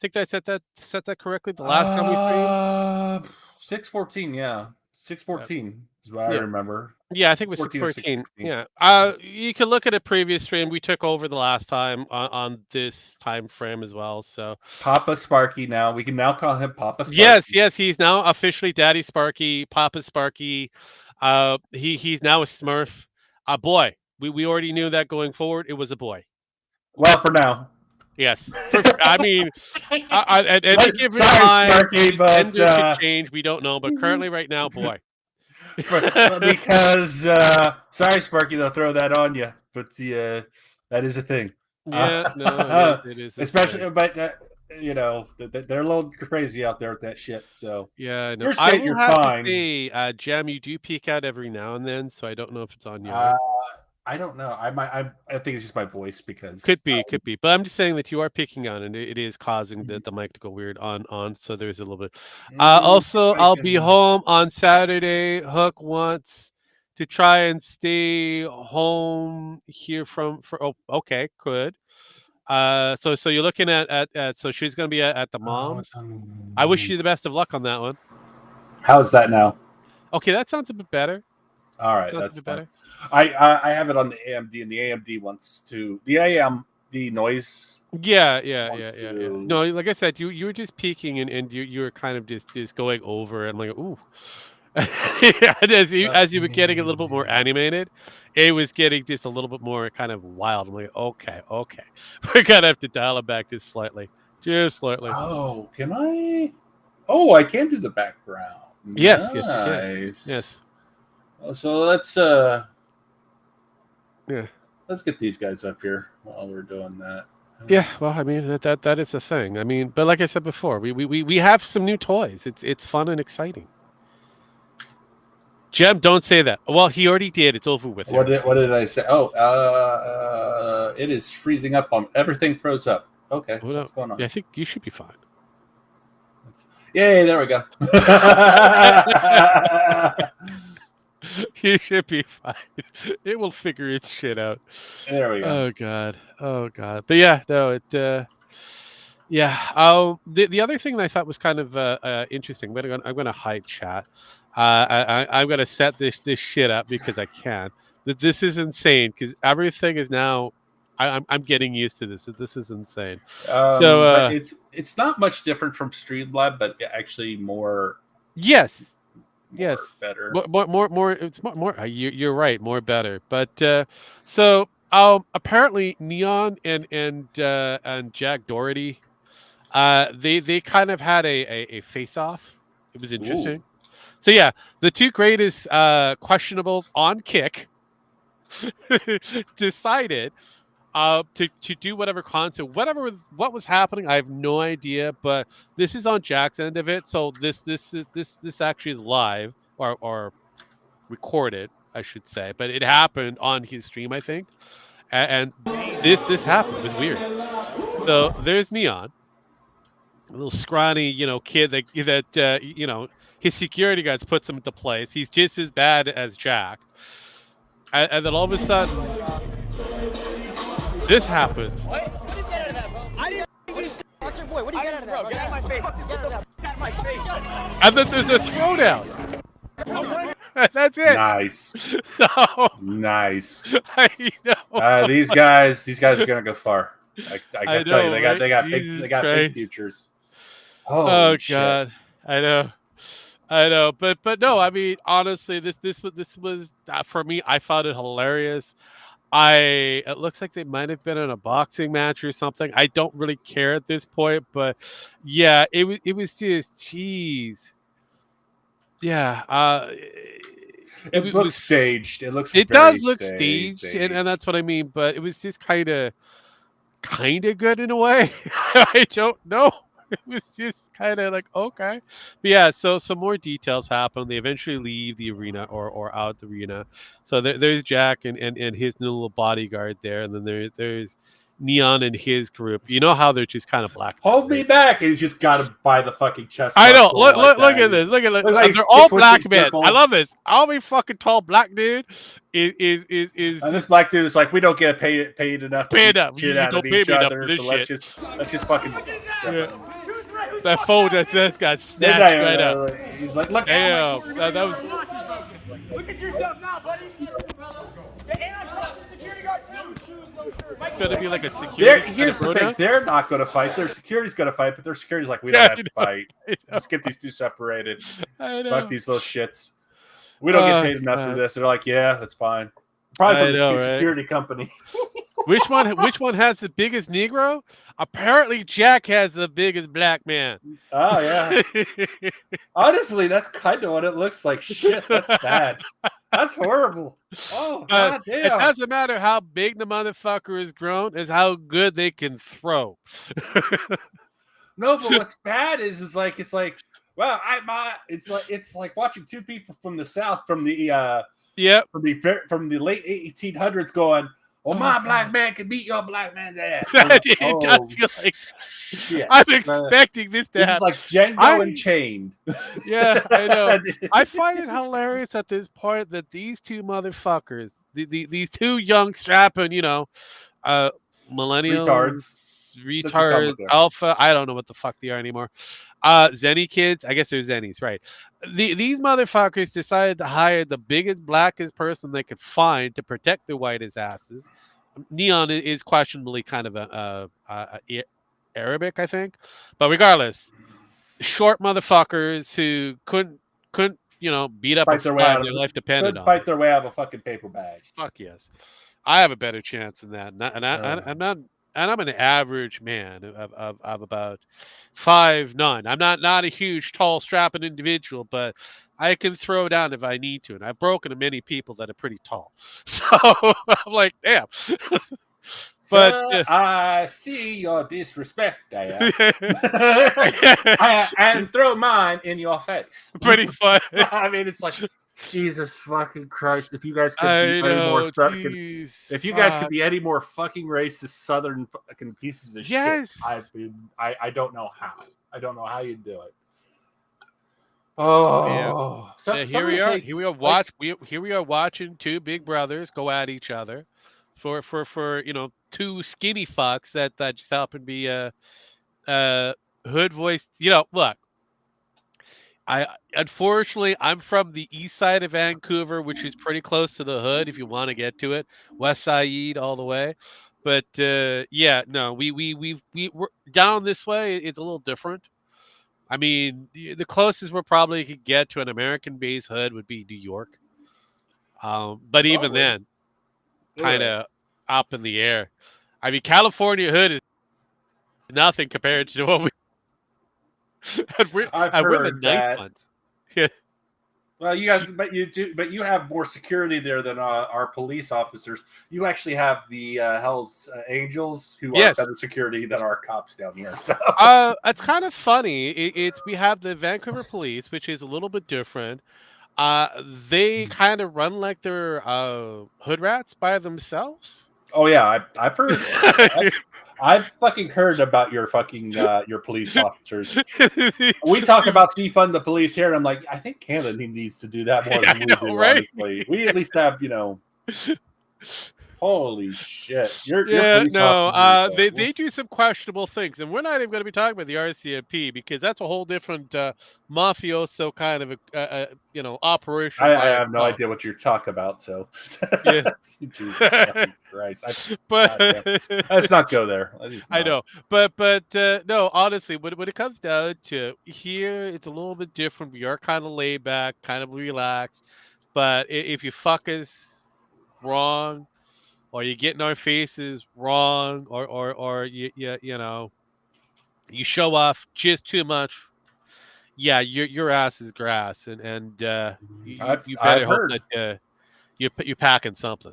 Think I set that correctly the last time we streamed. 614, yeah. Uh, 614 is what I yeah, remember. yeah. I think it was 14 or 6'14". 616. Yeah. You could look at a previous stream. We took over the last time on this time frame as well. So Papa Sparky now. We can now call him Papa yes, Sparky. yes. He's now officially Daddy Sparky, Papa Sparky. He's now a Smurf. A boy. We already knew that going forward. It was a boy. Well, for now. Yes. I mean, at any given Sorry, time, Sparky, but gender could change. We don't know, but currently, right now, boy. because sorry, Sparky, they'll throw that on you. But that is a thing. Yeah, no, it is. Especially, but you know, they're a little crazy out there with that shit. So Yeah, no. your I state, will you're have to fine. say, Jem, you do peek out every now and then, so I don't know if it's on Uh, yours. I don't know. I think it's just my voice because Could be. But I'm just saying that you are picking on, and it is causing Mhm. the mic to go weird on. So there's a little bit. Mm, Also, I I'll be can. home on Saturday. Hook wants to try and stay home here for. Oh, okay, good. So you're looking at so she's gonna be at the Oh, it's mom's. on. I wish you the best of luck on that one. How's that now? Okay, that sounds a bit better. All right, Sounds a that's bit fine. better. I have it on the AMD, and the AMD wants to the noise. Yeah. Wants to- No, like I said, you were just peeking and you were kind of just going over it. I'm like, ooh. And as you were getting a little bit more animated, it was getting just a little bit more kind of wild. I'm like, okay. We're gonna have to dial it back just slightly. Just slightly. Oh, can I? Oh, I can do the background. Yes, you can. Nice. Yes. So let's Yeah. Let's get these guys up here while we're doing that. Yeah, well, I mean that is a thing. I mean, but like I said before, we have some new toys. It's fun and exciting. Jem, don't say that. Well, he already did. It's over with. What did I say? Oh, it is freezing up on everything. Froze up. Okay, Well, no, what's going on? yeah, I think you should be fine. Yay! There we go. You should be fine. It will figure its shit out. There we go. Oh god. Oh god. But yeah, no, yeah. The other thing that I thought was kind of interesting. I'm gonna hide chat. I'm gonna set this shit up because I can. This is insane because everything is now. I'm getting used to this. This is insane. So but it's not much different from Streamlab, but actually more. yes. More Yes, better. more. It's more. You're right. More better. But so apparently Neon and Jack Doherty, they kind of had a face off. It was interesting. So yeah, the two greatest questionables on Kick decided to do whatever concert, what was happening. I have no idea, but this is on Jack's end of it. So this actually is live or recorded, I should say, but it happened on his stream, I think, and this happened. It was weird. So there's Neon, a little scrawny, kid that his security guards puts him into place. He's just as bad as Jack, and then all of a sudden. This happens. What did you get out of that, bro? I didn't. What is your boy? What did you get out of that, bro? Get out of my face. Get out of my face. And then there's a throwdown. That's it. Nice. So, Nice. I know. These guys are gonna go far. I gotta tell you, know, they got Jesus big Christ. futures. Oh Shit. God, I know, but no, I mean honestly, this was for me. I found it hilarious. It looks like they might have been in a boxing match or something. I don't really care at this point, but yeah, it was just jeez. Yeah, It looks staged. It looks. It very does look staged, and that's what I mean. But it was just kind of good in a way. I don't know. It was just kind of like okay, but yeah. So some more details happen. They eventually leave the arena or out the arena. So there's Jack and his new little bodyguard there, and then there's Neon and his group. You know how they're just kind of black. Hold me back. He's just got to buy the fucking chest. I know. muscle Look like look that. at this. Look at Looks this. like he's They're all twisting black men. circles. I love this. I'll be fucking tall black dude. Is And this black dude is like, we don't get paid enough to Paid beat up. shit You out don't of pay each me enough other. for this So shit. let's just fucking. Yeah. That phone that just got snatched right up. He's like, look. Damn, that was. Look at yourself now, buddy. And security guard too. Shoes, no shirt. It's gonna be like a security. Here's the thing: they're not going to fight. Their security's going to fight, but their security's like, we don't Yeah, have to fight. Let's get these two separated. I know. Fuck these little shits. We don't get paid enough for God. this. They're like, yeah, that's fine. Probably from I the know, same right? security company. Which one has the biggest Negro? Apparently, Jack has the biggest black man. Oh yeah. Honestly, that's kind of what it looks like. Shit, that's bad. That's horrible. Oh god It damn. doesn't matter how big the motherfucker is grown, is how good they can throw. No, but what's bad is like it's like, well, it's like watching two people from the South from the Yep. from the late 1800s going, well, my black man can beat your black man's ass. It does feel like shit. I'm expecting this to This is happen. like Django Unchained. Yeah, I know. I find it hilarious at this point that these two motherfuckers, these two young strapping, millennials, Retards. retards, them. alpha. I don't know what the fuck they are anymore. Zenny kids. I guess they're Zennies, right? These motherfuckers decided to hire the biggest, blackest person they could find to protect their whitest asses. Neon is questionably kind of a Arabic, I think, but regardless, short motherfuckers who couldn't beat up Fight a their way fly out their of life depended Could on. fight their way out of a fucking paper bag. Fuck yes, I have a better chance than that, and I'm an average man of about 5'9". I'm not a huge, tall, strapping individual, but I can throw down if I need to, and I've broken to many people that are pretty tall. So I'm like, damn. But Sir, I see your disrespect there. yeah. and throw mine in your face. Pretty fun. I mean, it's like, Jesus fucking Christ! If you guys could I be any more know. fucking, Jeez, if you guys could fuck. be any more fucking racist Southern fucking pieces of Yes. shit, I don't know how. I don't know how you do it. Oh, Yeah, here we are. Here we are. Here we are watching two big brothers go at each other for two skinny fucks that just happen to be hood voice. Look, unfortunately I'm from the east side of Vancouver, which is pretty close to the hood if you want to get to it. West Side all the way. But yeah, no, we're down this way. It's a little different. I mean, the closest we're probably could get to an American-based hood would be New York. But even Probably. then, kind of up in the air. I mean, California hood is nothing compared to what we. I've we're the heard nice that. ones. Yeah. Well, you have more security there than our police officers. You actually have the Hell's Angels, who are better security than our cops down here. So it's kind of funny. We have the Vancouver police, which is a little bit different. They kind of run like they're hood rats by themselves. Oh yeah, I've heard. I've fucking heard about your fucking your police officers. We talk about defund the police here, and I'm like, I think Canada needs to do that more than we do. Right? Honestly, we at least have Holy shit! Your police officers, they do some questionable things, and we're not even going to be talking about the RCMP because that's a whole different mafioso kind of a operation. I have no idea what you're talking about. So, yeah, Jesus fucking Christ! But let's not go there. I know, but no, honestly, when it comes down to here, it's a little bit different. We are kind of laid back, kind of relaxed, but if you fuck us wrong, or you get in our faces wrong, or you show off just too much, yeah, your ass is grass, and you better hope that you're packing something.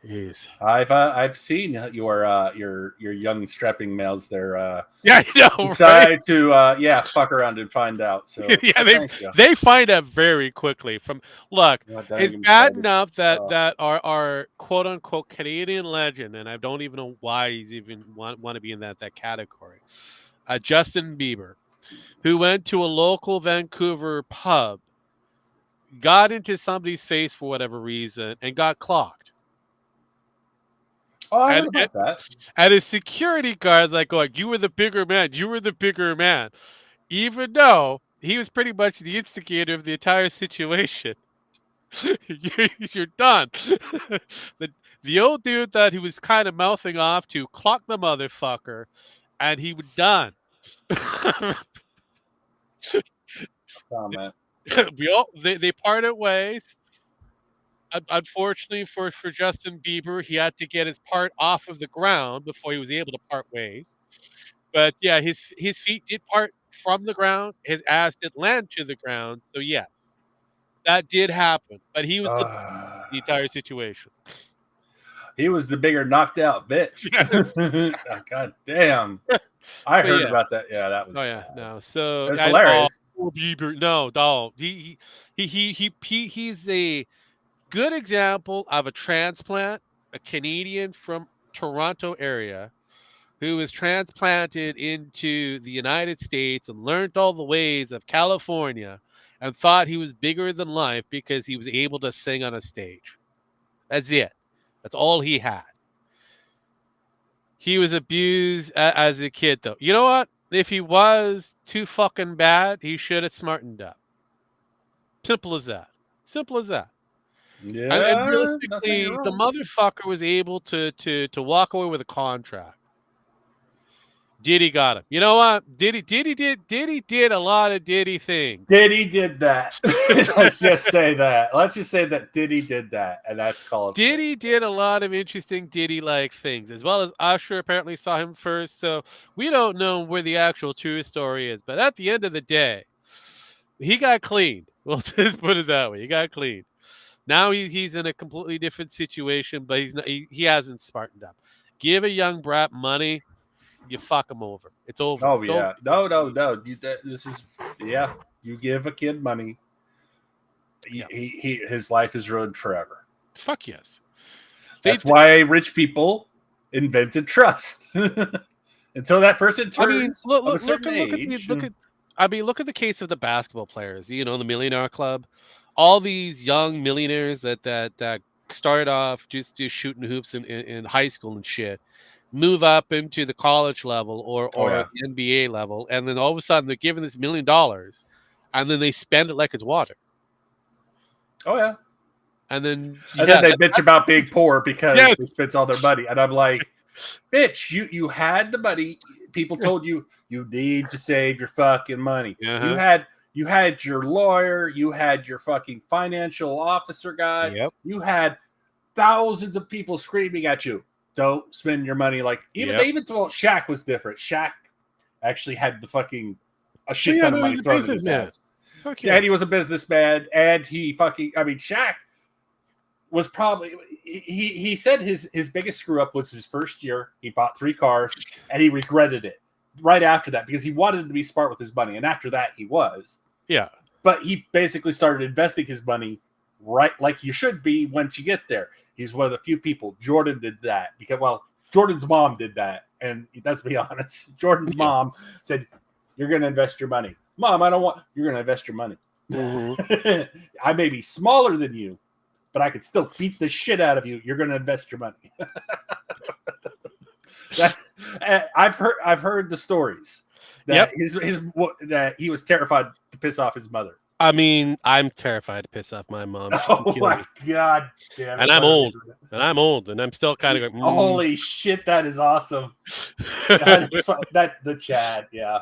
Jeez. I've seen your young strapping males there. Yeah, I know, decide right? to fuck around and find out. So yeah, they find out very quickly. It's bad enough that our quote unquote Canadian legend, and I don't even know why he's even want to be in that category. Justin Bieber, who went to a local Vancouver pub, got into somebody's face for whatever reason, and got clocked. Oh, I heard about that. And his security guard's like, going, "You were the bigger man. You were the bigger man," even though he was pretty much the instigator of the entire situation. You're done. The old dude that he was kind of mouthing off to clocked the motherfucker, and he was done. Comment. They parted ways. Unfortunately for Justin Bieber, he had to get his part off of the ground before he was able to part ways. But yeah, his feet did part from the ground. His ass did land to the ground. So yes, that did happen. But he was the entire situation. He was the bigger knocked out bitch. God damn. I heard about that. Yeah, that was. Oh yeah, no. So it's hilarious. Bieber, no. He's a good example of a transplant, a Canadian from Toronto area who was transplanted into the United States and learned all the ways of California and thought he was bigger than life because he was able to sing on a stage. That's it. That's all he had. He was abused as a kid, though. You know what? If he was too fucking bad, he should have smartened up. Simple as that. Simple as that. Yeah, and realistically, the motherfucker was able to walk away with a contract. Diddy got him. You know what? Diddy did a lot of Diddy things. Diddy did that. Let's just say that. Let's just say that Diddy did that, and that's called. Diddy did a lot of interesting Diddy-like things, as well as Usher apparently saw him first. So we don't know where the actual true story is. But at the end of the day, He got cleaned. We'll just put it that way. He got cleaned. Now he's in a completely different situation, but he's not, he hasn't smartened up. Give a young brat money, you fuck him over. It's over. Oh It's over. yeah, no. This is yeah. You give a kid money, his life is ruined forever. Fuck yes. That's why rich people invented trust. Until that person turns look of a certain at age. look at the case of the basketball players. You know, the Millionaire Club. All these young millionaires that started off just shooting hoops in high school and shit, move up into the college level or the NBA level, and then all of a sudden they're given this $1 million, and then they spend it like it's water. Oh yeah. And then then they bitch about being poor because they spent all their money. And I'm like, bitch, you had the money. People told you need to save your fucking money. Uh-huh. You had your lawyer, you had your fucking financial officer guy, you had thousands of people screaming at you, don't spend your money like they even told Shaq was different. Shaq actually had the fucking a shit ton of money thrown in his ass. Yeah, and he was a businessman, and he fucking Shaq was probably he said his biggest screw up was his first year. He bought 3 cars and he regretted it right after that because he wanted to be smart with his money, and after that he was. Yeah. But he basically started investing his money right like you should be once you get there. He's one of the few people. Jordan did that because Jordan's mom did that, and let's be honest, Jordan's mom said, "You're going to invest your money." Mom, I don't want. You're going to invest your money. Mm-hmm. I may be smaller than you, but I could still beat the shit out of you. You're going to invest your money. That's I've heard the stories that that he was terrified to piss off his mother. I mean, I'm terrified to piss off my mom. Oh my god, damn it! And I'm old, and I'm still kind of going. Holy shit, that is awesome. that the Chad, yeah.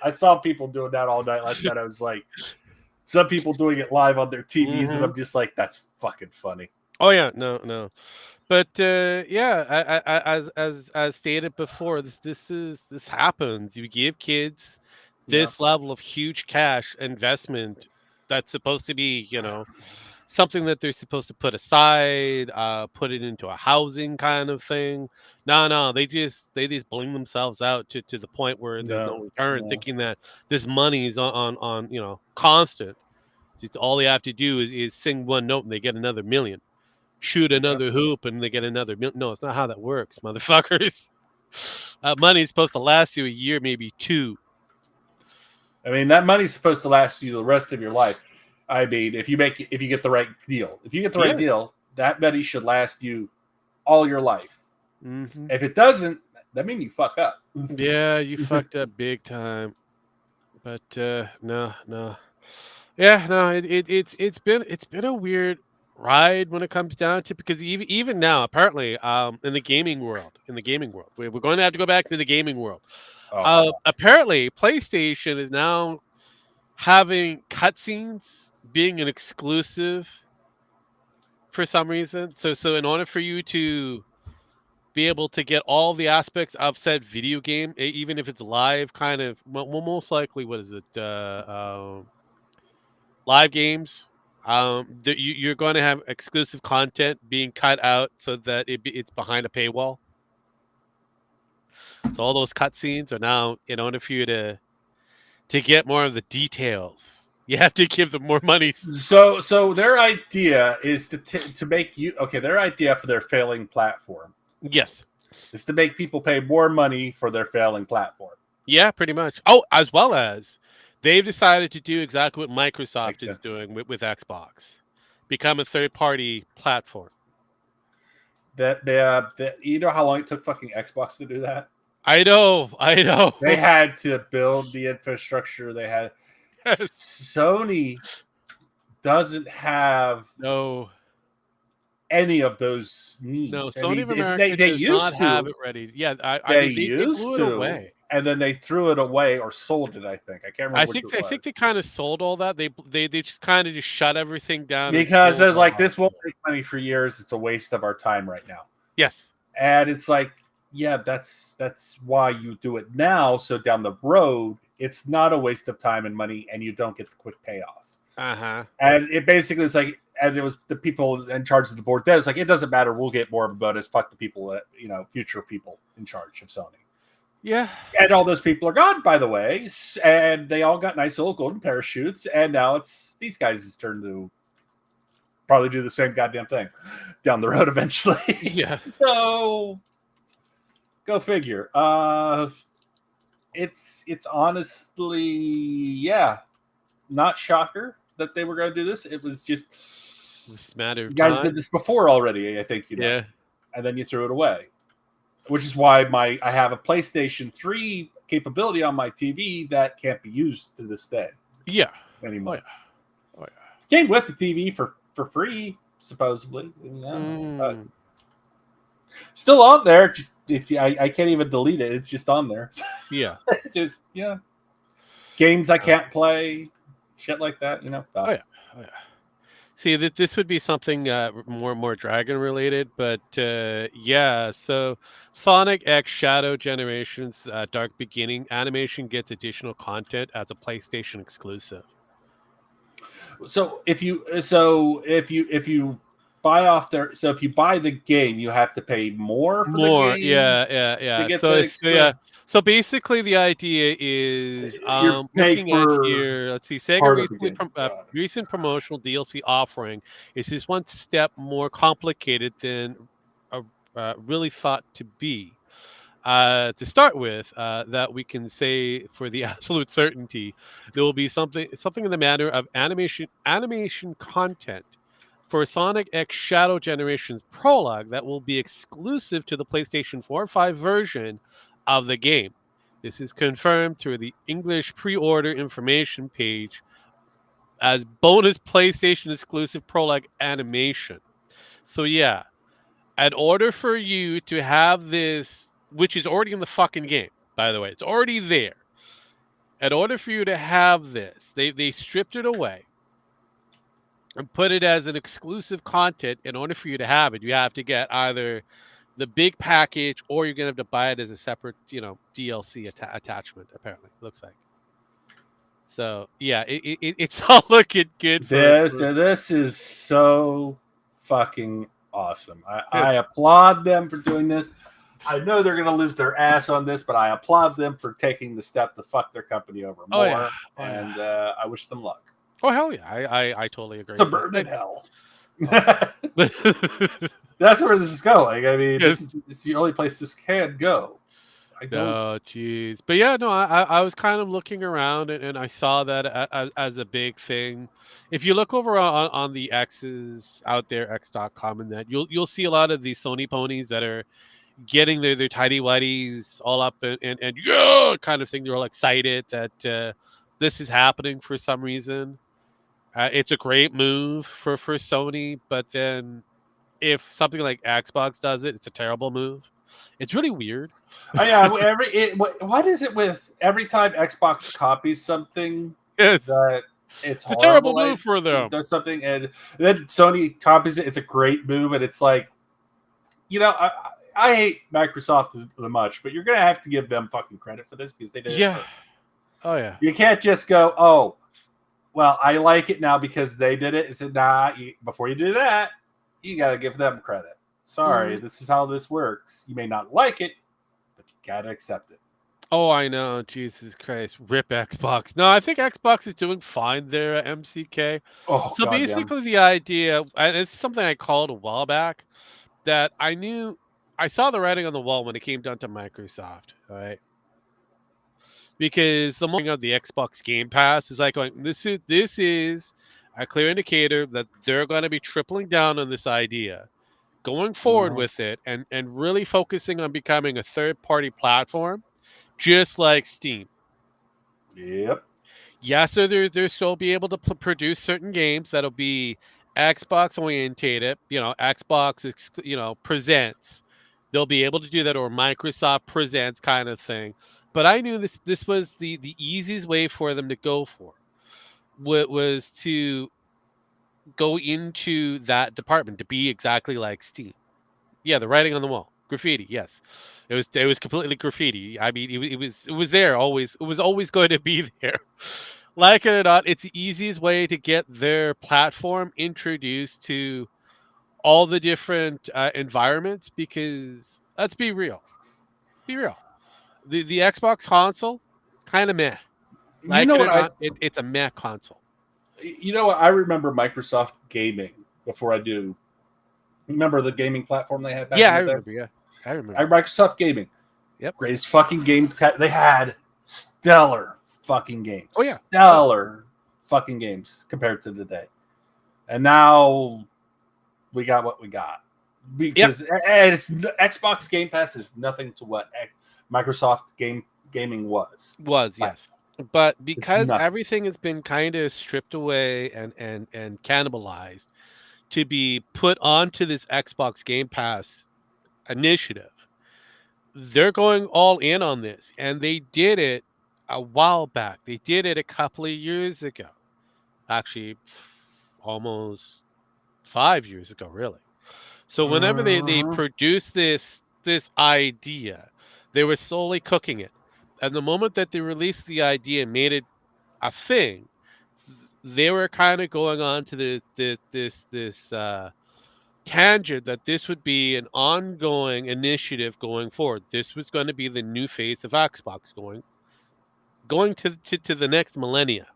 I saw people doing that all night last night. I was like, some people doing it live on their TVs, and I'm just like, that's fucking funny. Oh yeah, no. But yeah, as stated before, this happens. You give kids this level of huge cash investment that's supposed to be, something that they're supposed to put aside, put it into a housing kind of thing. No, they just bling themselves out to the point where there's no return, thinking that this money is on constant. Just all they have to do is sing one note and they get another million. Shoot another hoop and they get another million. No, it's not how that works, motherfuckers. Money is supposed to last you a year, maybe 2. I mean, that money's supposed to last you the rest of your life. I mean, if you get the right deal. If you get the right deal, that money should last you all your life. Mm-hmm. If it doesn't, that means you fuck up. Yeah, you fucked up big time. But no. Yeah, no, it's been a weird ride when it comes down to, because even now, apparently, in the gaming world, we're going to have to go back to the gaming world. Apparently, PlayStation is now having cutscenes being an exclusive for some reason. So in order for you to be able to get all the aspects of said video game, even if it's live, kind of, well, most likely, what is it? Live games. You're going to have exclusive content being cut out so that it's behind a paywall. So all those cutscenes are now, in order for you to get more of the details, you have to give them more money. So their idea is to make you their idea for their failing platform. Yes. Is to make people pay more money for their failing platform. Yeah, pretty much. Oh, as well as they've decided to do exactly what Microsoft is doing with Xbox. Become a third-party platform. You know how long it took fucking Xbox to do that? I know. They had to build the infrastructure. They had Sony doesn't have any of those needs. No, Sony of America they does used not to have it ready. Yeah, they used blew to, it away. And then they threw it away or sold it. I think I can't remember. I think they kind of sold all that. They just kind of just shut everything down because there's like, this won't make money for years. It's a waste of our time right now. Yes, and it's like, yeah, that's why you do it now. So down the road, It's not a waste of time and money, and you don't get the quick payoff. Uh-huh. And it basically was like, and it was the people in charge of the board there. It's like, it doesn't matter. We'll get more of a bonus. Fuck the people that, future people in charge of Sony. Yeah. And all those people are gone, by the way. And they all got nice little golden parachutes. And now it's these guys' turn to probably do the same goddamn thing down the road eventually. Yeah. So go figure. It's honestly, yeah, not shocker that they were going to do this. It was just, It's a matter of you guys time. did this before already, I think, Yeah. and then you threw it away, which is why I have a PlayStation 3 capability on my TV that can't be used to this day Yeah. anymore. Oh, yeah. Came with the TV for free, supposedly. But still on there. Just I can't even delete it. It's just on there. Yeah. It's just games I can't play, shit like that. Oh yeah. See, this would be something more Dragon related, but yeah. So Sonic X Shadow Generations Dark Beginning animation gets additional content as a PlayStation exclusive. So if you buy off there, so if you buy the game, you have to pay more for the game. Yeah. to get So the it's So basically, the idea is You're paying looking at for here. Let's see, Sega part of the recently game. Got it. recent promotional DLC offering is just one step more complicated than really thought to be. To start with, that we can say for the absolute certainty, there will be something in the matter of animation content for Sonic X Shadow Generations Prologue that will be exclusive to the PlayStation 4 or 5 version of the game. This is confirmed through the English pre-order information page as bonus PlayStation exclusive Prologue animation. So yeah, in order for you to have this, which is already in the fucking game, by the way, it's already there. In order for you to have this, they stripped it away and put it as an exclusive content. In order for you to have it, you have to get either the big package or you're gonna have to buy it as a separate, DLC attachment. Apparently, looks like. So yeah, it's all looking good. This is so fucking awesome. I applaud them for doing this. I know they're going to lose their ass on this, but I applaud them for taking the step to fuck their company over more. And I wish them luck. Oh hell yeah, I totally agree. It's a burn in hell. That's where this is going. I mean, Yes. it's the only place this can go. Oh jeez, but yeah, no, I was kind of looking around and I saw that as a big thing. If you look over on the X's out there, X.com, and that you'll see a lot of these Sony ponies that are getting their tidy whities all up and yeah, kind of thing. They're all excited that this is happening for some reason. It's a great move for Sony, but then if something like Xbox does it, it's a terrible move. It's really weird. Oh, yeah, what is it with every time Xbox copies something It's that it's a terrible horrible, move for them. does something and then Sony copies it. It's a great move, and it's like, I hate Microsoft as much, but you're gonna have to give them fucking credit for this because they did it first. Oh yeah. You can't just go, oh, well, I like it now because they did it. It's before you do that, you gotta give them credit. Sorry, this is how this works. You may not like it, but you gotta accept it. Oh, I know. Jesus Christ. Rip Xbox. No, I think Xbox is doing fine there at MCK. Oh, So goddamn. basically the idea, and it's something I called a while back, that I saw the writing on the wall when it came down to Microsoft, right? Because the morning of the Xbox Game Pass is like going, this is a clear indicator that they're going to be tripling down on this idea, going forward with it, and really focusing on becoming a third-party platform, just like Steam. Yep. Yeah, so they'll still be able to produce certain games that'll be Xbox orientated, Xbox, presents. They'll be able to do that, or Microsoft presents kind of thing. But I knew this was the easiest way for them to go for. Was to go into that department to be exactly like Steam. Yeah, the writing on the wall. Graffiti, yes. It was completely graffiti. I mean, it was there always. It was always going to be there. Like it or not, it's the easiest way to get their platform introduced to all the different environments. Because let's be real, be real. The Xbox console is kind of meh. You Like know it or what I? not, it's a meh console. You know what? I remember Microsoft Gaming before I do. Remember the gaming platform they had back Yeah, in I the day? remember. Yeah, I remember. Microsoft Gaming, Yep. greatest fucking game. They had stellar fucking games, Oh yeah. Oh, stellar fucking games compared to today. And now we got what we got yep. because it's Xbox Game Pass is nothing to what Microsoft gaming was. Was, yes. But It's because nothing. everything has been kind of stripped away and cannibalized to be put onto this Xbox Game Pass initiative, they're going all in on this. And they did it a while back. They did it a couple of years ago. Actually, almost 5 years ago, really. So whenever they Mhm. produced this idea, they were slowly cooking it. And the moment that they released the idea and made it a thing, they were kind of going on to this tangent that this would be an ongoing initiative going forward. This was going to be the new face of Xbox going to the next millennia.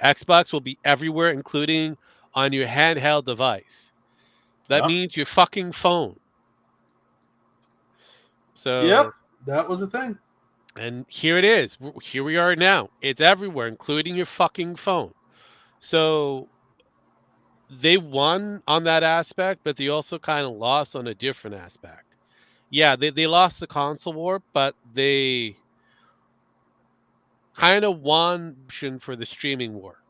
Xbox will be everywhere, including on your handheld device. That Yeah. means your fucking phone. Yep. So, That was a thing. and here it is. Here we are now. It's everywhere, including your fucking phone. So they won on that aspect, but they also kind of lost on a different aspect. Yeah, they lost the console war, but they kind of won for the streaming war.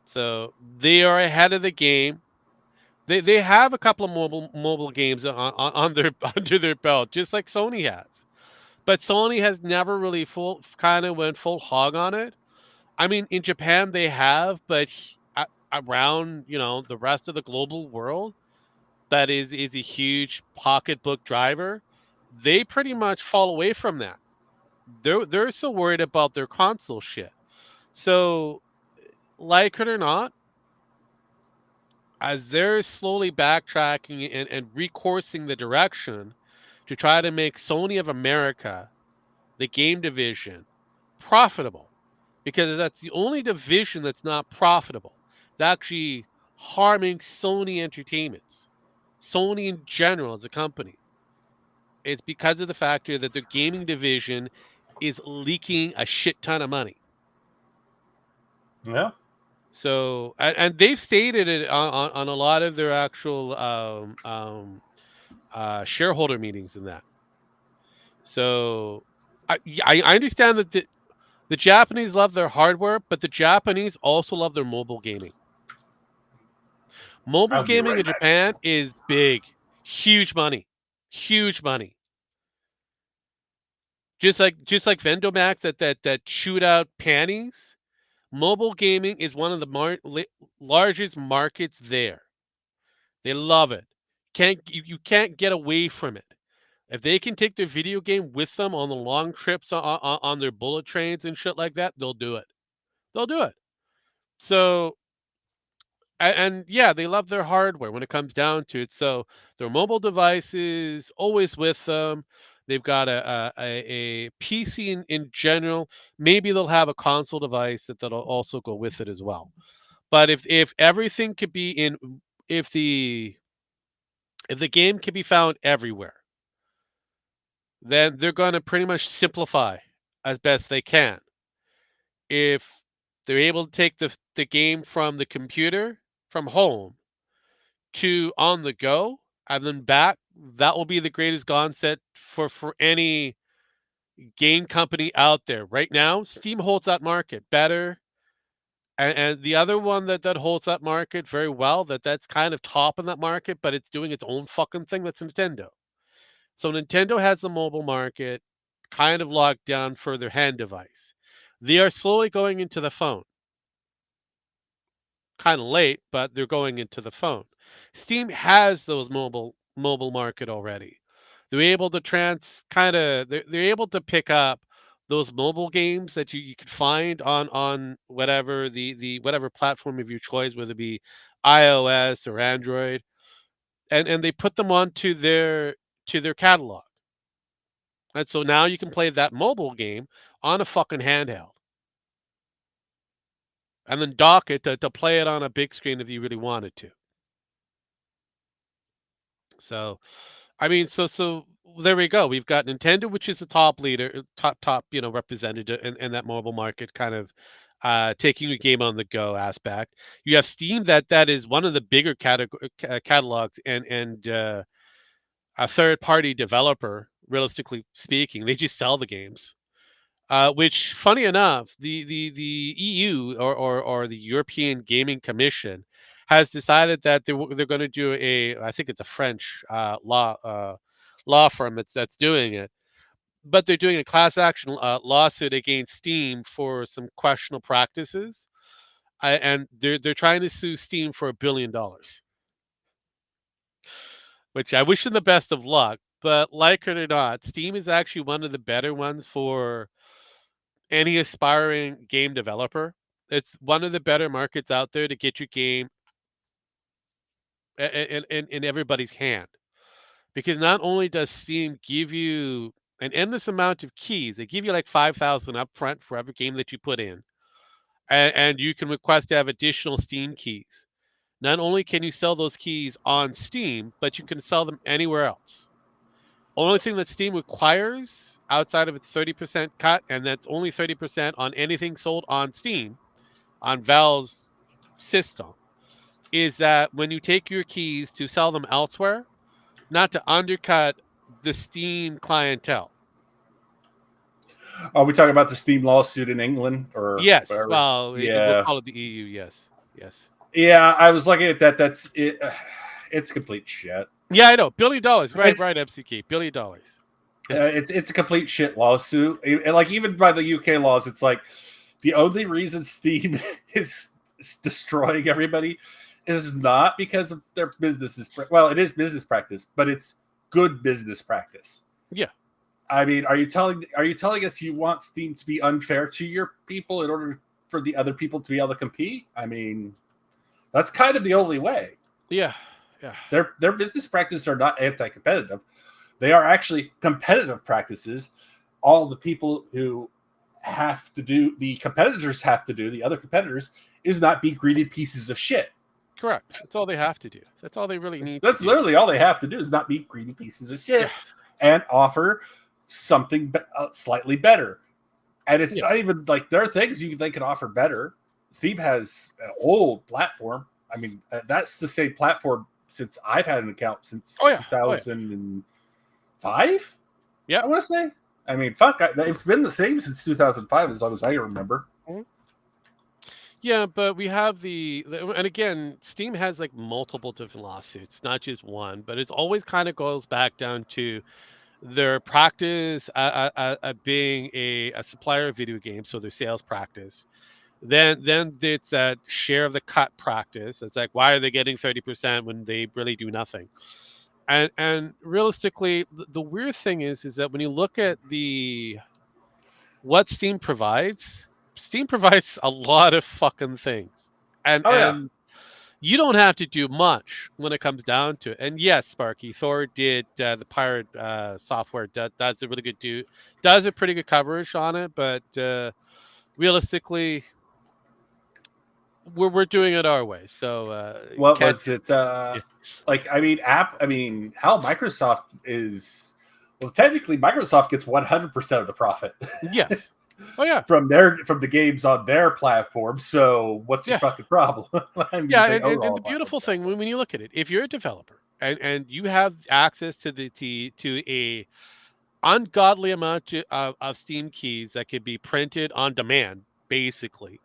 So they are ahead of the game. They have a couple of mobile games on their under their belt, just like Sony has. But Sony has never really full kind of went full hog on it. I mean, in Japan they have, but around the rest of the global world, that is a huge pocketbook driver. They pretty much fall away from that. They're so worried about their console shit. So, like it or not, as they're slowly backtracking and recoursing the direction to try to make Sony of America, the game division, profitable, because that's the only division that's not profitable. It's actually harming Sony Entertainment, Sony in general as a company. It's because of the factor that their gaming division is leaking a shit ton of money. Yeah. So, and they've stated it on a lot of their actual shareholder meetings and that. So, I understand that the Japanese love their hardware, but the Japanese also love their mobile gaming. Mobile I'll be gaming right in back. Japan is big, huge money, huge money. Just like Vendomax that shoot out panties. Mobile gaming is one of the largest markets there. They love it. You can't get away from it. If they can take their video game with them on the long trips on their bullet trains and shit like that, they'll do it. They'll do it. So and yeah, they love their hardware when it comes down to it. So their mobile devices always with them. They've got a PC in general. Maybe they'll have a console device that'll also go with it as well. But if everything could be in, if the if the game can be found everywhere, then they're going to pretty much simplify as best they can. If they're able to take the game from the computer, from home, to on the go and then back, that will be the greatest concept for any game company out there. Right now, Steam holds that market better. And the other one that holds that market very well, that's kind of top in that market, but it's doing its own fucking thing, that's Nintendo. So Nintendo has the mobile market kind of locked down for their hand device. They are slowly going into the phone. Kind of late, but they're going into the phone. Steam has those mobile mobile market already. They're able to they're able to pick up those mobile games that you could find on whatever the whatever platform of your choice, whether it be iOS or Android, and they put them onto their catalog. And so now you can play that mobile game on a fucking handheld and then dock it to play it on a big screen if you really wanted to. So, I mean, so there we go. We've got Nintendo, which is the top leader, top representative in that mobile market, kind of taking a game on the go aspect. You have Steam, that is one of the bigger catalogs, and a third party developer. Realistically speaking, they just sell the games. Which, funny enough, the EU or the European Gaming Commission has decided that they're going to do I think it's a French law firm that's doing it, but they're doing a class action lawsuit against Steam for some questionable practices, and they're trying to sue Steam for $1 billion, which I wish them the best of luck. But like it or not, Steam is actually one of the better ones for any aspiring game developer. It's one of the better markets out there to get your game in everybody's hand. Because not only does Steam give you an endless amount of keys, they give you like 5,000 up front for every game that you put in. And you can request to have additional Steam keys. Not only can you sell those keys on Steam, but you can sell them anywhere else. Only thing that Steam requires outside of its 30% cut, and that's only 30% on anything sold on Steam, on Valve's system, is that when you take your keys to sell them elsewhere, not to undercut the Steam clientele. Are we talking about the Steam lawsuit in England or Yes, wherever? well, we'll Yeah. call it the EU. Yes. Yeah, I was looking at that. That's it. It's complete shit. Yeah, I know. $1 billion. Right, It's- right, MCK. $1 billion. It's a complete shit lawsuit. And like even by the UK laws, it's like the only reason Steam is destroying everybody is not because of their business well, it is business practice, but it's good business practice. Yeah. I mean, are you telling us you want Steam to be unfair to your people in order for the other people to be able to compete? I mean, that's kind of the only way. Yeah. Their business practices are not anti-competitive. They are actually competitive practices. All the people who have to do, the competitors have to do, the other competitors, is not be greedy pieces of shit. Correct. That's all they have to do. That's all they really need. That's literally all they have to do is not be greedy pieces of shit and offer something slightly better. And it's not even like there are things they can offer better. Steam has an old platform. I mean, that's the same platform since I've had an account since 2005. Yeah, I want to say. I mean, fuck, it's been the same since 2005 as long as I remember. Yeah, but we have and again, Steam has like multiple different lawsuits, not just one, but it's always kind of goes back down to their practice at being a supplier of video games, so their sales practice. Then it's that share of the cut practice. It's like, why are they getting 30% when they really do nothing? And realistically, the weird thing is that when you look at what Steam provides a lot of fucking things, and you don't have to do much when it comes down to it. And yes, Sparky Thor did the pirate software does a really good does a pretty good coverage on it, but realistically, we're doing it our way. So what was it? Like, I mean, hell, Microsoft is technically Microsoft gets 100% of the profit. Yes. Oh yeah. From the games on their platform. So what's your fucking problem? I mean, and the beautiful thing when you look at it, if you're a developer and you have access to a ungodly amount of Steam keys that could be printed on demand, basically,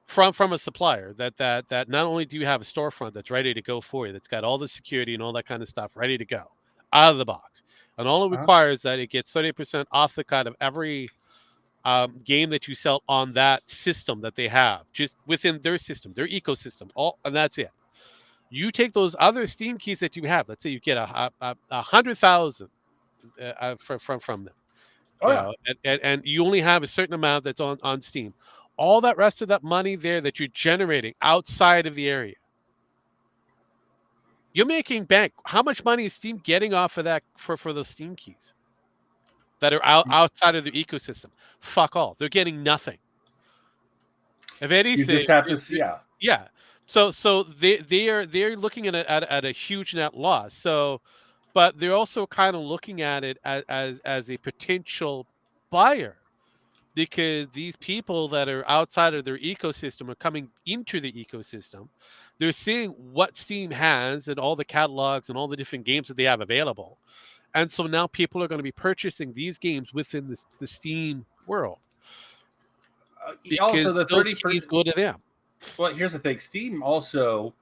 from a supplier that not only do you have a storefront that's ready to go for you, that's got all the security and all that kind of stuff ready to go out of the box, and all it requires that it gets 30% off the cut of every game that you sell on that system that they have, just within their system, their ecosystem, and that's it. You take those other Steam keys that you have. Let's say you get a 100,000 from them. Oh You yeah. know, and you only have a certain amount that's on Steam. All that rest of that money there that you're generating outside of the area, you're making bank. How much money is Steam getting off of that for those Steam keys that are outside of the ecosystem? Fuck all. They're getting nothing. If anything, You just have to see. Yeah. yeah. So they're looking at a huge net loss. So, but they're also kind of looking at it as a potential buyer, because these people that are outside of their ecosystem are coming into the ecosystem. They're seeing what Steam has and all the catalogs and all the different games that they have available. And so now people are going to be purchasing these games within the Steam world, because Also, the those 30%. keys go to them. Well, here's the thing: Steam also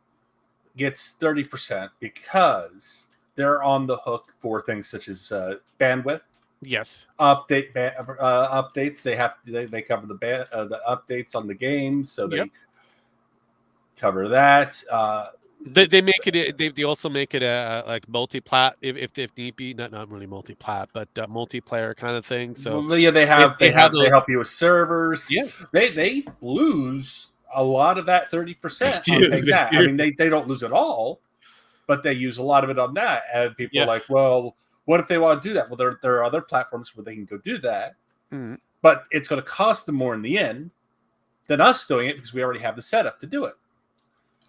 gets 30% because they're on the hook for things such as bandwidth, Yes. updates. They cover the updates on the game, so they Yep. cover that. They make it. They also make it a like multi-plat if need be. Not really multi-plat, but multiplayer kind of thing. So Well, yeah, they help you with servers. Yeah. They lose a lot of that 30% They on do, paying they that. I do. mean, they don't lose it all, but they use a lot of it on that. And people Yeah. are like, well, what if they want to do that? Well, there are other platforms where they can go do that, Mhm. but it's going to cost them more in the end than us doing it because we already have the setup to do it.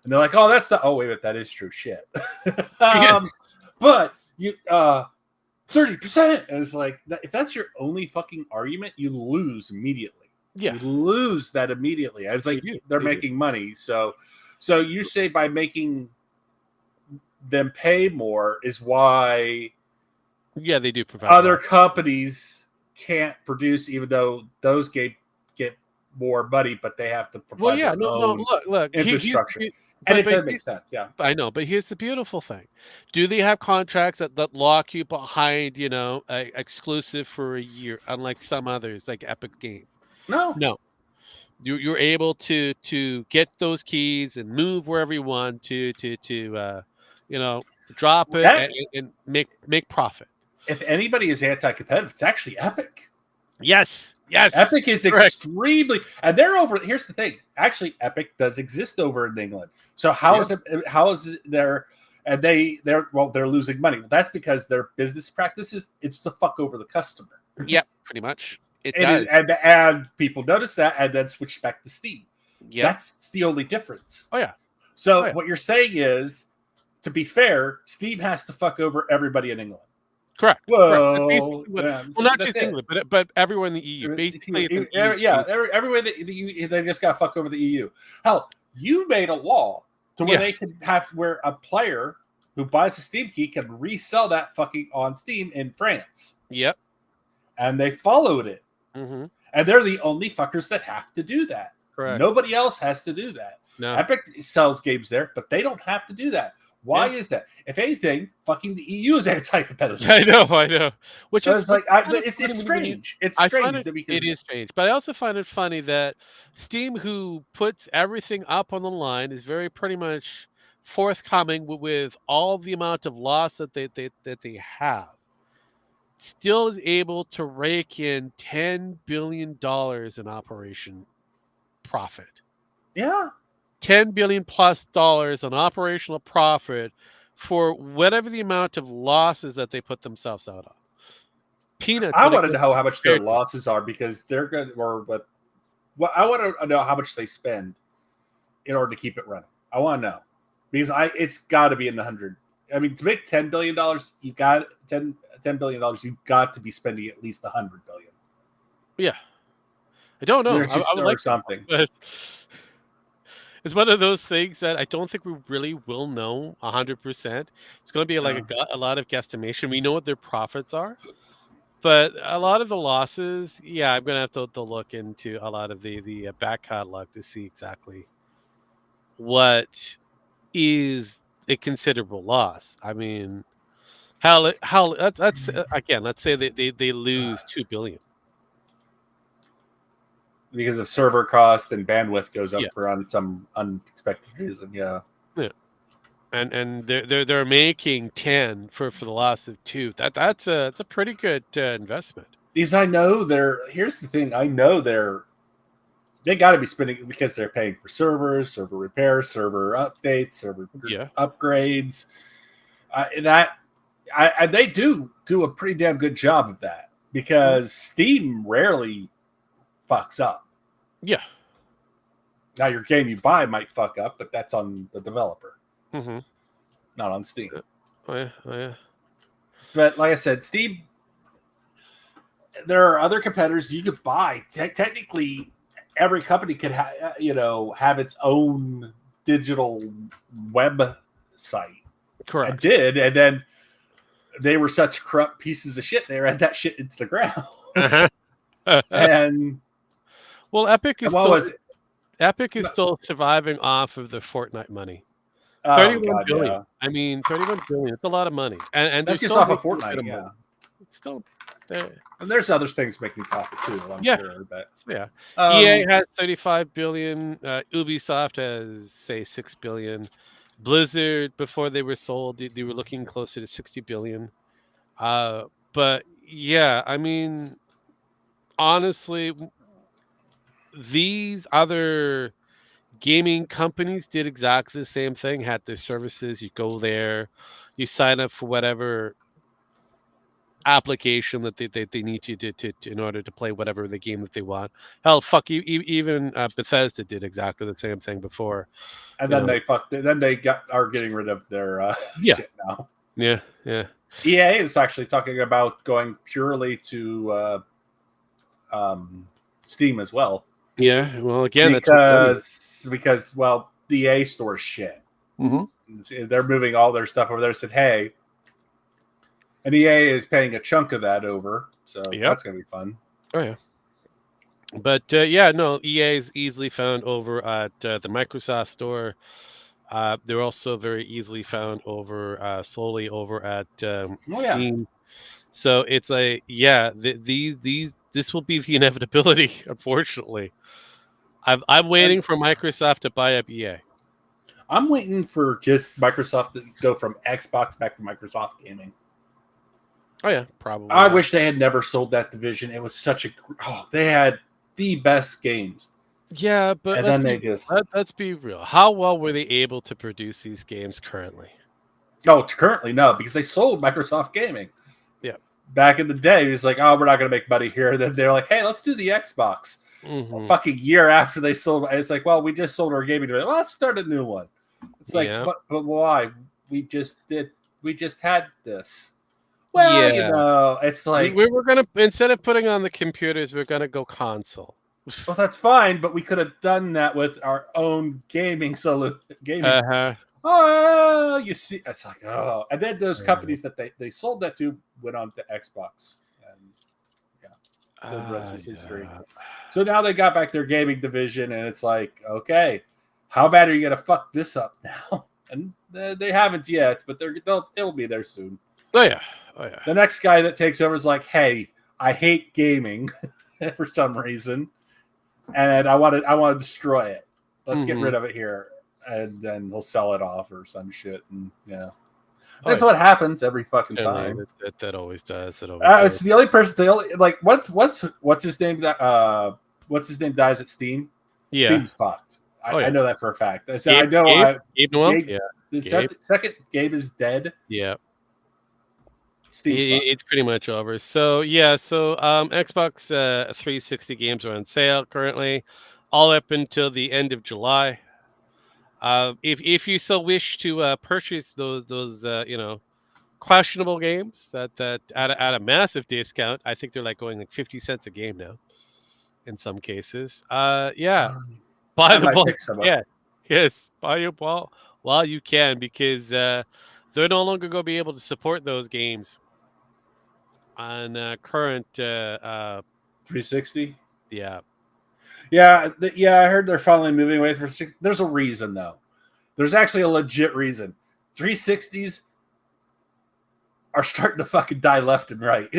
And they're like, oh, that's the oh wait, but that is true shit. But you 30% is like if that's your only fucking argument, you lose immediately. Yeah. You lose that immediately. It's like They do. they're They do. making money. So you say by making them pay more is why Yeah, they do provide other a lot. companies can't produce, even though those get more money, but they have to provide Well, yeah, their no. own Look. infrastructure. Here's And it but does make sense, yeah. I know, but here's the beautiful thing: do they have contracts that lock you behind, exclusive for a year, unlike some others, like Epic Game? No, No, you're able to get those keys and move wherever you want drop it That- and make profit. if anybody is anti-competitive, it's actually Epic. Yes. Epic is correct. extremely, and they're over. Here's the thing: actually, Epic does exist over in England. So how is it there? And they're losing money. Well, that's because their business practices it's to fuck over the customer. Yep, pretty much. It It does. is, and people notice that, and then switch back to Steam. Yep. That's the only difference. Oh yeah. So Oh, yeah. what you're saying is, to be fair, Steam has to fuck over everybody in England. Correct. Whoa, That's basically yeah, well, not that's just it. England, but everywhere in the EU. Basically, it's an EU Yeah, thing. everywhere they just got to fuck over the EU. Hell, you made a law to where Yeah. they can have where a player who buys a Steam key can resell that fucking on Steam in France, Yep. and they followed it, Mm-hmm. and they're the only fuckers that have to do that. Correct. Nobody else has to do that. No. Epic sells games there, but they don't have to do that. Why is that? If anything, fucking the EU is anti-competitive. I know. Which So is it's like kind of it's funny when strange. It's I strange find because it is strange, but I also find it funny that Steam, who puts everything up on the line, is very pretty much forthcoming with all the amount of loss that they have. Still is able to rake in $10 billion in operation profit. yeah. $10 billion plus on operational profit for whatever the amount of losses that they put themselves out on. Peanuts. I when it want to goes know how much their compared to- losses are because they're good. But I want to know how much they spend in order to keep it running. I want to know because it's got to be in the hundred. I mean, to make $10 billion, you got $10 billion. You got to be spending at least $100 billion. Yeah. I don't know. There's just I would or like to, something. but it's one of those things that I don't think we really will know 100%. It's going to be like a lot of guesstimation. We know what their profits are, but a lot of the losses, yeah, I'm going to have to look into a lot of the back catalog to see exactly what is a considerable loss. I mean, that's again, let's say they lose $2 billion. Because of server cost and bandwidth goes up Yeah. for on some unexpected reason. Yeah. and they're making 10 for the loss of 2. That's a pretty good investment. These I know they're. Here's the thing. I know they got to be spending because they're paying for servers, server repairs, server updates, server Yeah. upgrades. They do a pretty damn good job of that because Steam rarely fucks up. Yeah. Now your game you buy might fuck up, but that's on the developer, Mm-hmm. not on Steam. Oh yeah. Oh yeah. But like I said, Steam. There are other competitors you could buy. Technically, every company could have its own digital web site. Correct. It did, and then they were such corrupt pieces of shit. They ran that shit into the ground. And well, Epic is what still was it? Epic is still surviving off of the Fortnite money. Oh, 31 God, billion. yeah. I mean, 31 billion. It's a lot of money, and That's they're just still off of making a bit Fortnite, of yeah. money. It's still there. And there's other things making profit too, I'm Yeah. sure. But So, yeah. Um, EA has 35 billion. Ubisoft has say 6 billion. Blizzard, before they were sold, they were looking closer to 60 billion. But yeah, I mean, honestly, these other gaming companies did exactly the same thing. Had their services. You go there, you sign up for whatever application that they need you to in order to play whatever the game that they want. Hell, fuck you. Even Bethesda did exactly the same thing before. and you then know. they are getting rid of their Yeah. shit now. Yeah, yeah. EA is actually talking about going purely to Steam as well. Yeah, well, again, that's because well, the EA store is shit. Mm-hmm. They're moving all their stuff over there. Said, hey, and EA is paying a chunk of that over, so that's gonna be fun. Oh yeah. But yeah, no, EA is easily found over at the Microsoft store. They're also very easily found over solely over at Steam. So it's like, yeah, this will be the inevitability. Unfortunately, I'm waiting for Microsoft to buy up EA. I'm waiting for just Microsoft to go from Xbox back to Microsoft Gaming. Oh yeah, probably. I wish they had never sold that division. It was such a they had the best games. Yeah, but and then they just let's be real. How well were they able to produce these games currently? currently no, because they sold Microsoft Gaming. Yeah. Back in the day, it was like, oh, we're not going to make money here. Then they're like, hey, let's do the Xbox. A fucking year after they sold, it's like, well, we just sold our gaming division. Well, let's start a new one. It's like, but why? We just had this. Well, it's like we were gonna, instead of putting on the computers, we're gonna go console. Well, that's fine, but we could have done that with our own gaming. Oh, you see, it's like, oh, and then those companies that they sold that to went on to Xbox, and the rest was history. So now they got back their gaming division, and it's like, okay, how bad are you gonna fuck this up now? And they haven't yet, but it'll be there soon. Oh yeah. The next guy that takes over is like, hey, I hate gaming for some reason, and I want to destroy it. Let's get rid of it here, and then he'll sell it off or some shit. And that's what happens every fucking time. That always does. It's the only person. What's his name? What's his name dies at Steam? Yeah, Steam's fucked. I know that for a fact. I Gabe know. Gabe Noel? Gabe, the second Gabe is dead. Yeah. Steam's it's pretty much over. So yeah, Xbox 360 games are on sale currently, all up until the end of July. If you so wish to purchase those questionable games that at a massive discount, I think they're like going like 50 cents a game now, in some cases. Buy them while, yes, buy them while you can, because they're no longer going to be able to support those games on current 360. Yeah. I heard they're finally moving away from 6. There's a reason though. There's actually a legit reason. 360s are starting to fucking die left and right.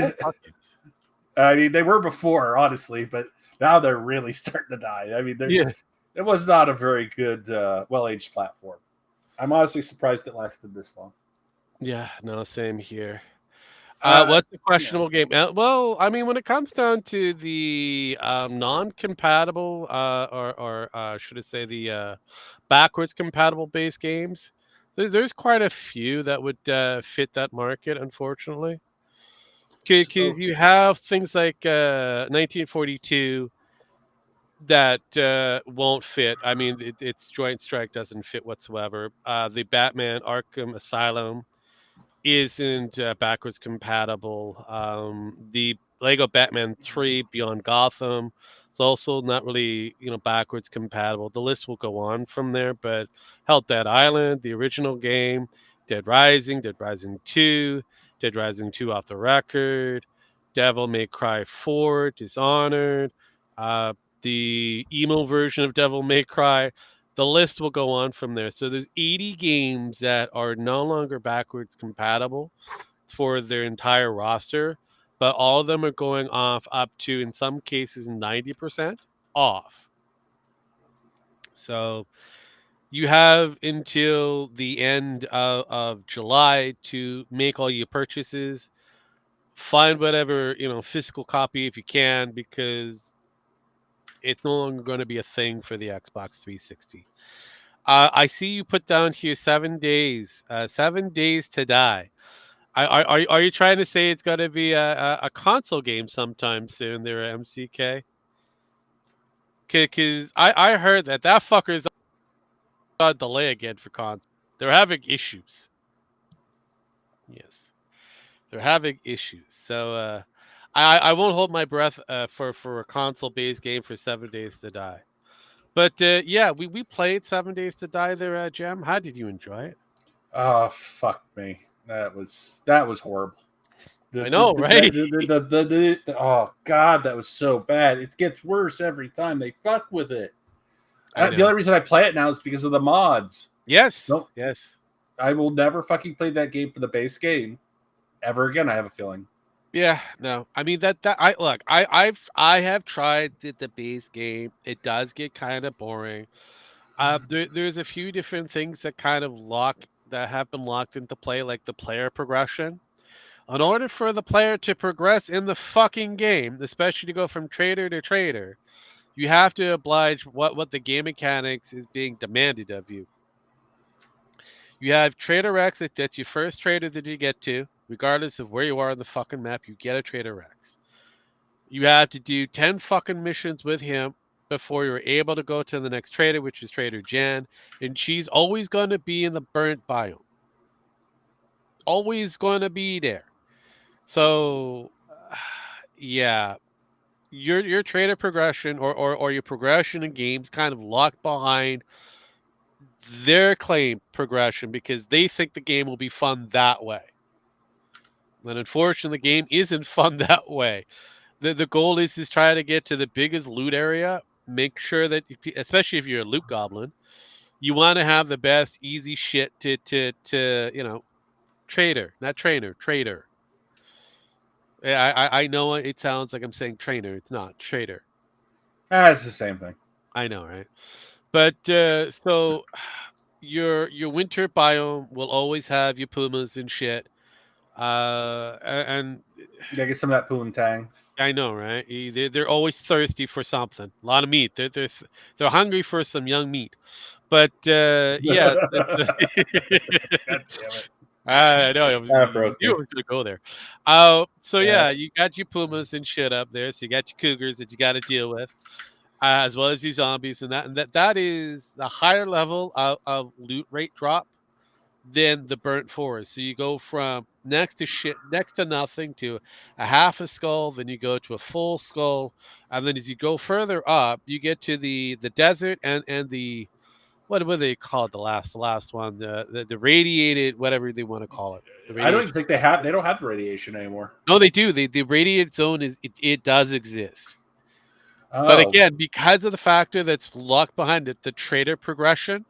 I mean, they were before, honestly, but now they're really starting to die. I mean, it was not a very good, well-aged platform. I'm honestly surprised it lasted this long. Yeah, no, same here. Uh, What's the you know, questionable game? Well, I mean, when it comes down to the non-compatible, or should I say the backwards compatible base games, there's quite a few that would fit that market, unfortunately. Because so, you have things like 1942 that won't fit. I mean, its Joint Strike doesn't fit whatsoever. The Batman Arkham Asylum isn't backwards compatible. The Lego Batman 3 Beyond Gotham is also not really, backwards compatible. The list will go on from there, but Hell Dead Island, the original game, Dead Rising 2, Dead Rising 2 Off the Record, Devil May Cry 4, Dishonored, uh, the emo version of Devil May Cry. The list will go on from there. So there's 80 games that are no longer backwards compatible for their entire roster, but all of them are going off up to, in some cases, 90% off. So you have until the end of July to make all your purchases. Find whatever, physical copy if you can, because it's no longer going to be a thing for the Xbox 360. I see you put down here 7 days. 7 days to die. Are you trying to say it's going to be a console game sometime soon? There, MCK. Because I heard that fucker's on delay again for console. They're having issues. Yes, they're having issues. So I won't hold my breath for a console based game for 7 days to die. But yeah, we played 7 days to die there, Jam. How did you enjoy it? oh fuck me, that was horrible. I know, right? Oh god, that was so bad. It gets worse every time they fuck with it. I The know. only reason I play it now is because of the mods. Yes. Nope. Yes. I will never fucking play that game for the base game ever again. I have a feeling. Yeah, no. I mean that I look, I have tried the base game. It does get kind of boring. There's a few different things that kind of that have been locked into play, like the player progression. In order for the player to progress in the fucking game, especially to go from trader to trader, you have to oblige what the game mechanics is being demanded of you. You have Trader X, that's your first trader that you get to. Regardless of where you are on the fucking map, you get a Trader X. You have to do 10 fucking missions with him before you're able to go to the next trader, which is Trader Jan. And she's always going to be in the burnt biome. Always going to be there. So, yeah. Your trader progression or your progression in games kind of locked behind their claim progression because they think the game will be fun that way. And unfortunately, the game isn't fun that way. The goal is to try to get to the biggest loot area. Make sure that, especially if you're a loot goblin, you want to have the best easy shit to trader, not trainer, trader. I know it sounds like I'm saying trainer. It's not trader. It's the same thing. I know, right? But so your winter biome will always have your pumas and shit. And Yeah, get some of that poontang. I know, right? They're always thirsty for something. A lot of meat. They're hungry for some young meat. But yeah, God damn it. I know That broke you me. were gonna go there. So Yeah. yeah, you got your pumas and shit up there. So you got your cougars that you got to deal with, as well as your zombies and that is the higher level of loot rate drop than the burnt forest. So you go from next to nothing to a half a skull, then you go to a full skull, and then as you go further up, you get to the desert and the what do they call it? The last one, the radiated, whatever they want to call it. The I don't radiated. even think they don't have the radiation anymore. No, they do. The radiated zone it does exist. But Oh, again, because of the factor that's locked behind it, the trader progression,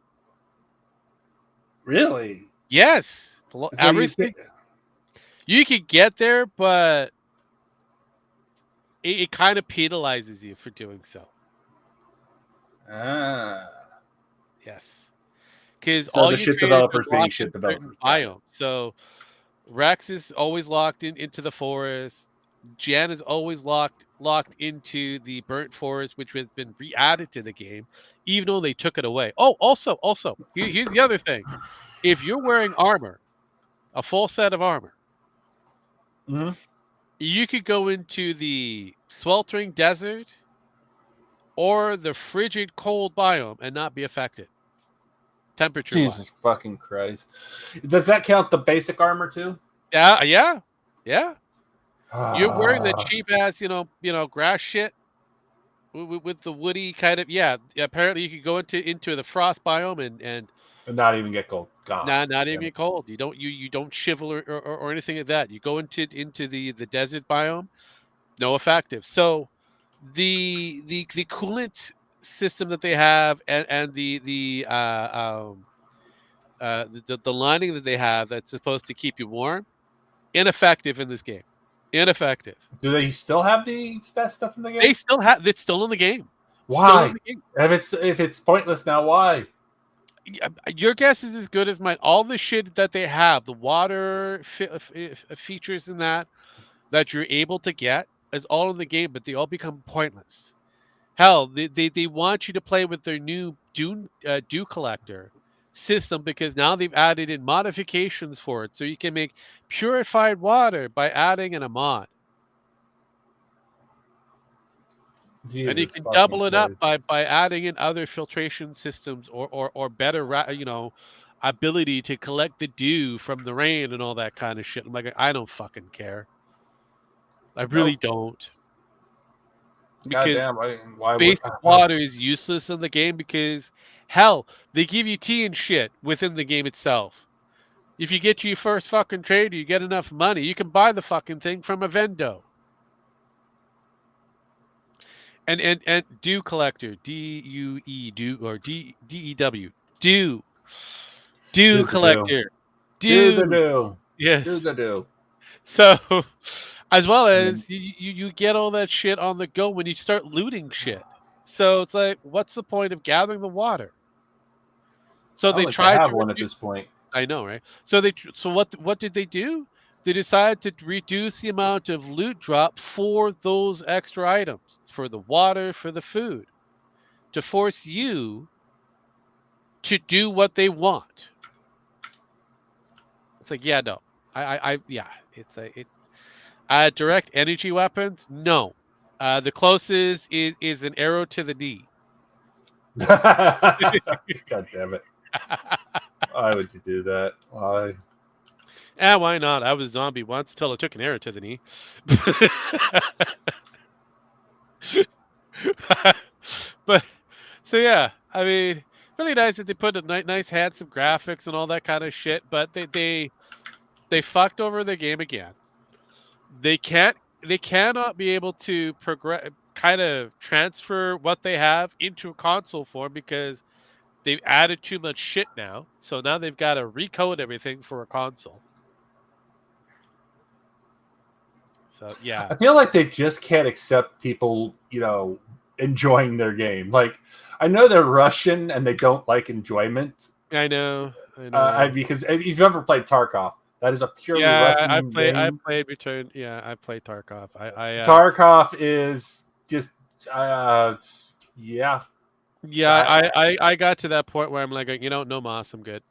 really? yes, So you everything think? you could get there, but it kind of penalizes you for doing so. Ah. Yes. because So all the your shit traders are developers being locked shit in certain developers. Got it. biomes. So Rex is always locked into the forest. Jan is always locked into the burnt forest, which has been re-added to the game, even though they took it away. Oh, also, here's the other thing: if you're wearing armor, a full set of armor, Mhm. you could go into the sweltering desert or the frigid cold biome and not be affected, temperature wise. Jesus fucking Christ. Does that count the basic armor too? Yeah. You're wearing the Ah, cheap ass, grass shit with the woody kind of. Yeah, apparently you could go into the frost biome and and not even get gold. God. not even damn it. get cold. You don't shiver or anything like that. You go into the desert biome, no effective. So the coolant system that they have and the lining that they have that's supposed to keep you warm, ineffective in this game. Ineffective. Do they still have that stuff in the game? They still have it's still in the game. Still Why? in the game. If it's pointless now, why? Your guess is as good as mine. All the shit that they have, the water features in that you're able to get is all in the game, but they all become pointless. Hell, they want you to play with their new dew collector system because now they've added in modifications for it, so you can make purified water by adding in a mod, and you Jesus can fucking double it up Christ. by adding in other filtration systems or better ability to collect the dew from the rain and all that kind of shit. I'm like, I don't fucking care. I really Nope. don't. Because Goddamn. Why would basic water is useless in the game because, hell, they give you tea and shit within the game itself. If you get your first fucking trade, you get enough money, you can buy the fucking thing from a vendo. And dew collector, D-U-E, dew, or D-E-W, dew do the collector, do the dew. do Yes. do the do? So, as well And as you get all that shit on the go when you start looting shit. So it's like, what's the point of gathering the water? So I they don't think tried they have to one at reduce. this point. I know, right? So what did they do? They decided to reduce the amount of loot drop for those extra items, for the water, for the food, to force you to do what they want. It's like, yeah, no, yeah, direct energy weapons, no. The closest is an arrow to the knee. God damn it! Why would you do that? Why? Why not? I was a zombie once till I took an arrow to the knee. But so yeah, I mean, really nice that they put a nice, handsome graphics and all that kind of shit. But they fucked over the game again. They cannot be able to progress, kind of transfer what they have into a console form because they've added too much shit now. So now they've got to recode everything for a console. So yeah, I feel like they just can't accept people, enjoying their game. Like, I know they're Russian and they don't like enjoyment. I know. Because if you've ever played Tarkov, that is a purely Yeah, Russian game. I played Return. Yeah, I played Tarkov. Tarkov is just, yeah. Yeah, I got to that point where I'm like, no mas, I'm good.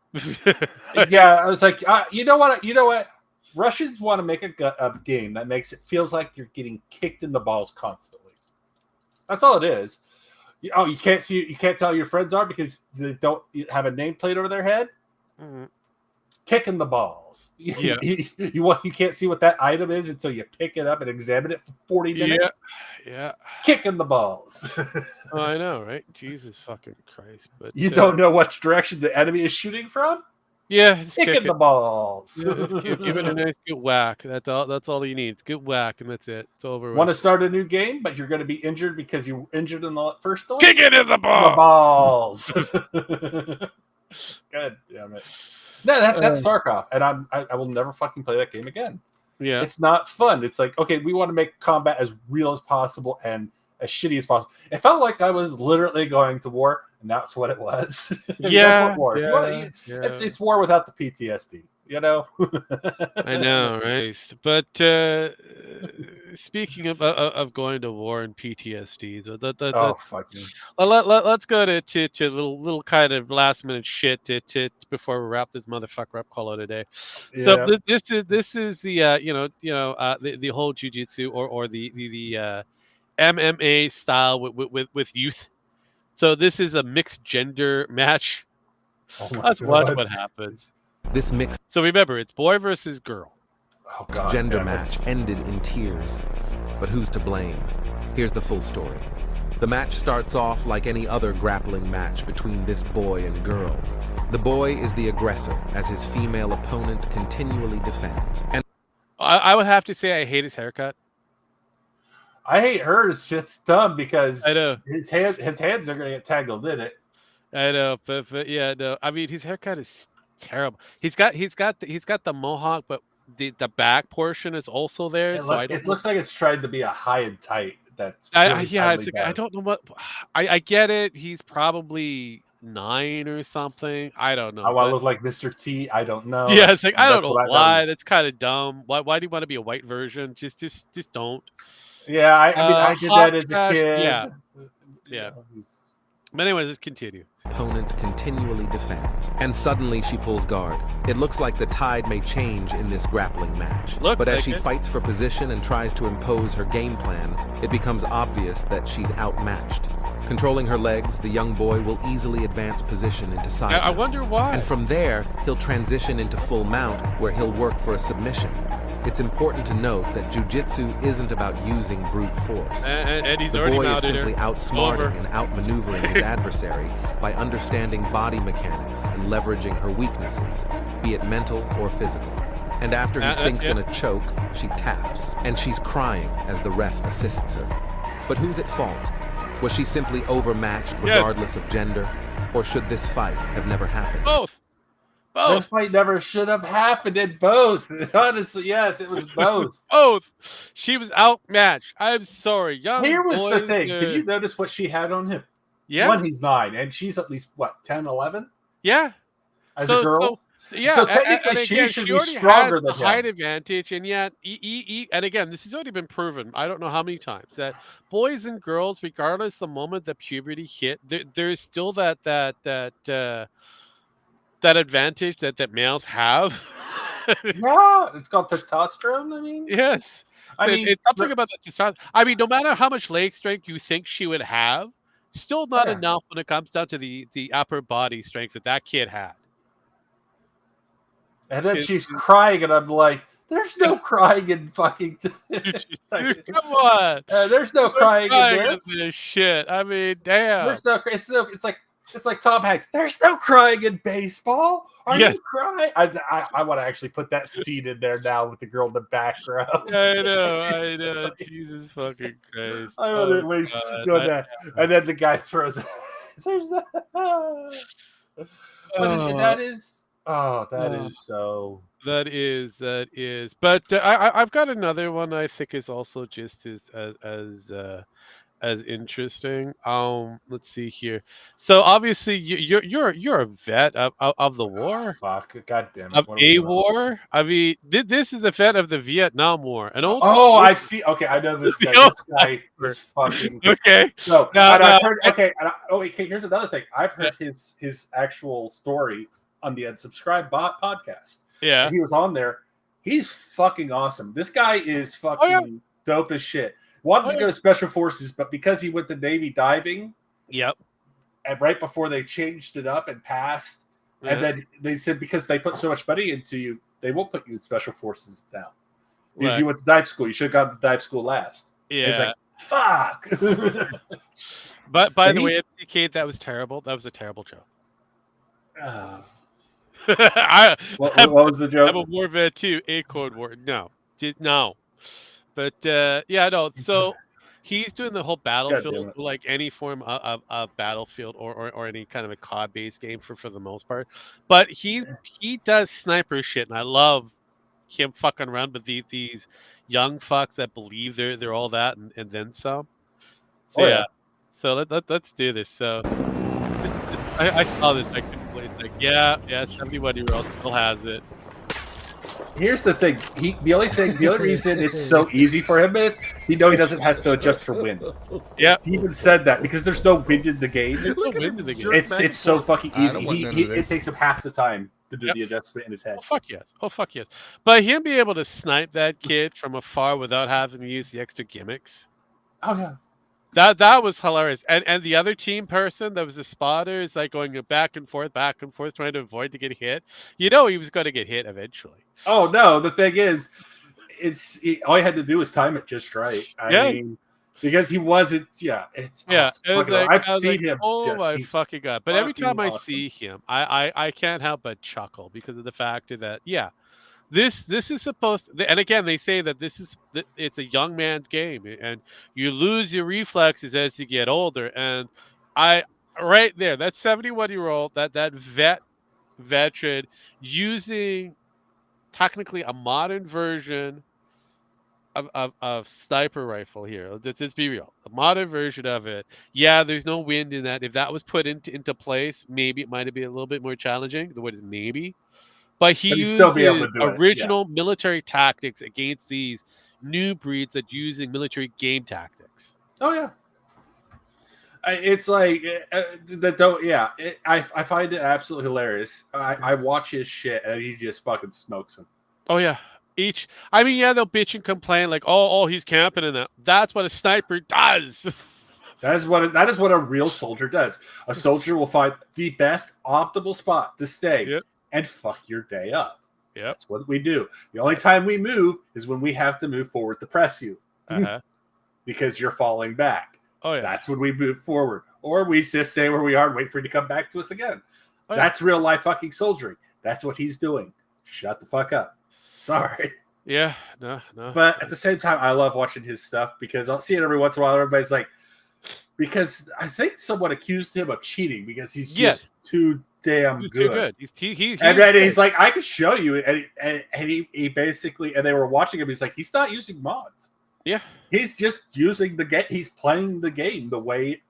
Yeah, I was like, you know what? Russians want to make a game that feels like you're getting kicked in the balls constantly. That's all it is. You can't tell who your friends are because they don't have a nameplate over their head. Mhm. Kicking the balls. Yeah. You can't see what that item is until you pick it up and examine it for 40 minutes. Yeah. Kicking the balls. Oh, I know, right? Jesus fucking Christ! But You don't know which direction the enemy is shooting from. Yeah, just Kicking kick the it. balls. Give it a nice good whack. That's all you need. Good whack, and that's it. It's over. Want to start a new game, but you're going to be injured because you were injured in the first one? Kick it in the The ball. balls. God damn it. No, that's Tarkov, and I will never fucking play that game again. Yeah. It's not fun. It's like, okay, we want to make combat as real as possible and as shitty as possible. It felt like I was literally going to war and that's what it was. That's Yeah, what war. yeah. It's war without the PTSD. You know. I know, right? But speaking of going to war and PTSD, so Oh fucking. let's go to little kind of last minute shit before we wrap this motherfucker up. Call it a day. So Yeah. this is the the whole jujitsu or the MMA style with youth. So this is a mixed gender match. Oh my Let's watch God. what happens. This mixed So remember, it's boy versus girl. Oh God. gender damn it. match ended in tears. But who's to blame? Here's the full story. The match starts off like any other grappling match between this boy and girl. The boy is the aggressor as his female opponent continually defends. And I would have to say I hate his haircut. I hate hers. It's dumb because I know. his hands are gonna get tangled in it. I know, but yeah, no. I mean, his haircut is terrible. He's got the mohawk, but the back portion is also there. It So I looks, don't. it looks like it's trying to be a high and tight. That's Yeah, really it's like, badly I done. don't know what. I get it. He's probably 9 or something. I don't know. I want but- to look like Mr. T. I don't know. yeah, it's like I don't That's know what why. That's kind of dumb. Why do you want to be a white version? Just don't. Yeah, I mean, I did Hot that as a Flash, kid. yeah. You Yeah. know, But anyways, let's continue. opponent continually defends. And suddenly she pulls guard. It looks like the tide may change in this grappling match. Looks But as like she it. fights for position and tries to impose her game plan, it becomes obvious that she's outmatched. Controlling her legs, the young boy will easily advance position into side I mount. wonder why. And from there, he'll transition into full mount, where he'll work for a submission. It's important to note that jujitsu isn't about using brute force. And he's The already boy is mounted simply her. outsmarting Over. and outmaneuvering his adversary by understanding body mechanics and leveraging her weaknesses, be it mental or physical. And after he sinks in a choke, she taps, and she's crying as the ref assists her. But who's at fault? Was she simply overmatched regardless of gender? Or should this fight have never happened? Both. This Both. fight never should have happened in both. Honestly, yes, it was both. Both. She was outmatched. I'm sorry. Young Here was the boys thing. are- Did you notice what she had on him? Yeah. One, he's 9, and she's at least, what, 10, 11? Yeah. As a girl? Yeah. So technically she again, should she be already stronger has the than him. height advantage, and yet, and again, this has already been proven. I don't know how many times that boys and girls, regardless the moment that puberty hit, there's still that advantage that males have. Yeah, it's called testosterone. I mean, Yes. I So mean, it's something about the testosterone. I mean, no matter how much leg strength you think she would have, still not Yeah. enough when it comes down to the upper body strength that kid had. and then It's- she's crying, and I'm like, there's no crying in fucking. Dude, come on. There's no crying in this. this shit. I mean, damn. There's no. It's like Tom Hanks. There's no crying in baseball. Are Yeah. you crying? I want to actually put that scene in there now with the girl in the background. I know. Jesus fucking Christ. I want to waste God. doing that, and then the guy throws. There's that is. Oh, that is so. That is. But I've got another one I think is also just as interesting. Let's see here. So obviously you're a vet of the war. Fuck! God damn it! Of What are we a doing? war. I mean, this is the vet of the Vietnam War. An old. Oh, I've seen. Okay, I know this guy. The This guy is fucking. Okay. No, No, and I've no. heard. Okay, okay. Here's another thing. I've heard his actual story on the Unsubscribe Bot podcast. Yeah. He was on there. He's fucking awesome. This guy is fucking Oh, yeah. dope as shit. Wanted Oh, to go to Special Forces, but because he went to Navy diving, Yep. and right before they changed it up and passed, and then they said because they put so much money into you, they won't put you in Special Forces now. Because Right. you went to dive school. You should have gone to dive school last. Yeah. He's like, fuck. But by And the he- way, MCK, that was terrible. That was a terrible joke. What I'm was the a joke? war vet too. A code war. No. But yeah, no. So he's doing the whole damn battlefield, it. like any form of battlefield or any kind of a COD based game for the most part. But he does sniper shit, and I love him fucking around with these young fucks that believe they're all that and then some. So Oh, yeah. yeah. So let's do this. So I saw this. I couldn't believe it. Like, yeah, 71-year-old still has it. Here's the thing. The only reason it's so easy for him is he doesn't has to adjust for wind. Yeah, He even said that because there's no wind in the game. there's no wind in the game. It's so fucking I easy. don't want none of It this. takes him half the time to do Yep. the adjustment in his head. Oh fuck yes! Oh fuck yes! But him be able to snipe that kid from afar without having to use the extra gimmicks. Oh yeah. That was hilarious. And the other team person that was the spotter is like going back and forth, trying to avoid to get hit. You know he was going to get hit eventually. Oh no. The thing is, all he had to do was time it just right. Yeah. I mean, because he wasn't. Yeah. It's Yeah, it was like, I've I was seen like, him. oh my he's fucking god! But every time I fucking awesome. see him, I can't help but chuckle because of the fact that this is supposed to, and again they say that it's a young man's game and you lose your reflexes as you get older. And right there, that 71-year-old, that veteran using technically a modern version of sniper rifle here. Let's be real. A modern version of it. Yeah, there's no wind in that. If that was put into place, maybe it might have been a little bit more challenging. The word is maybe. But he But he'd still be able uses to do it, original military tactics against these new breeds that using military game tactics. Oh yeah. It's like I find it absolutely hilarious. I watch his shit and he just fucking smokes him. Oh yeah. They'll bitch and complain like, oh, he's camping in that. That's what a sniper does. That is what a real soldier does. A soldier will find the best optimal spot to stay Yep. and fuck your day up. Yep. That's what we do. The only time we move is when we have to move forward to press you Uh-huh. because you're falling back. Oh yeah. That's when we move forward. Or we just stay where we are and wait for you to come back to us again. Oh, yeah. That's real life fucking soldiering. That's what he's doing. Shut the fuck up. Sorry. Yeah. No. But at the same time, I love watching his stuff because I'll see it every once in a while. Everybody's like, because I think someone accused him of cheating because he's just too damn He's good. too good. And then he's like, I could show you. And he basically, and they were watching him. He's like, he's not using mods. Yeah. He's just using the game. He's playing the game the way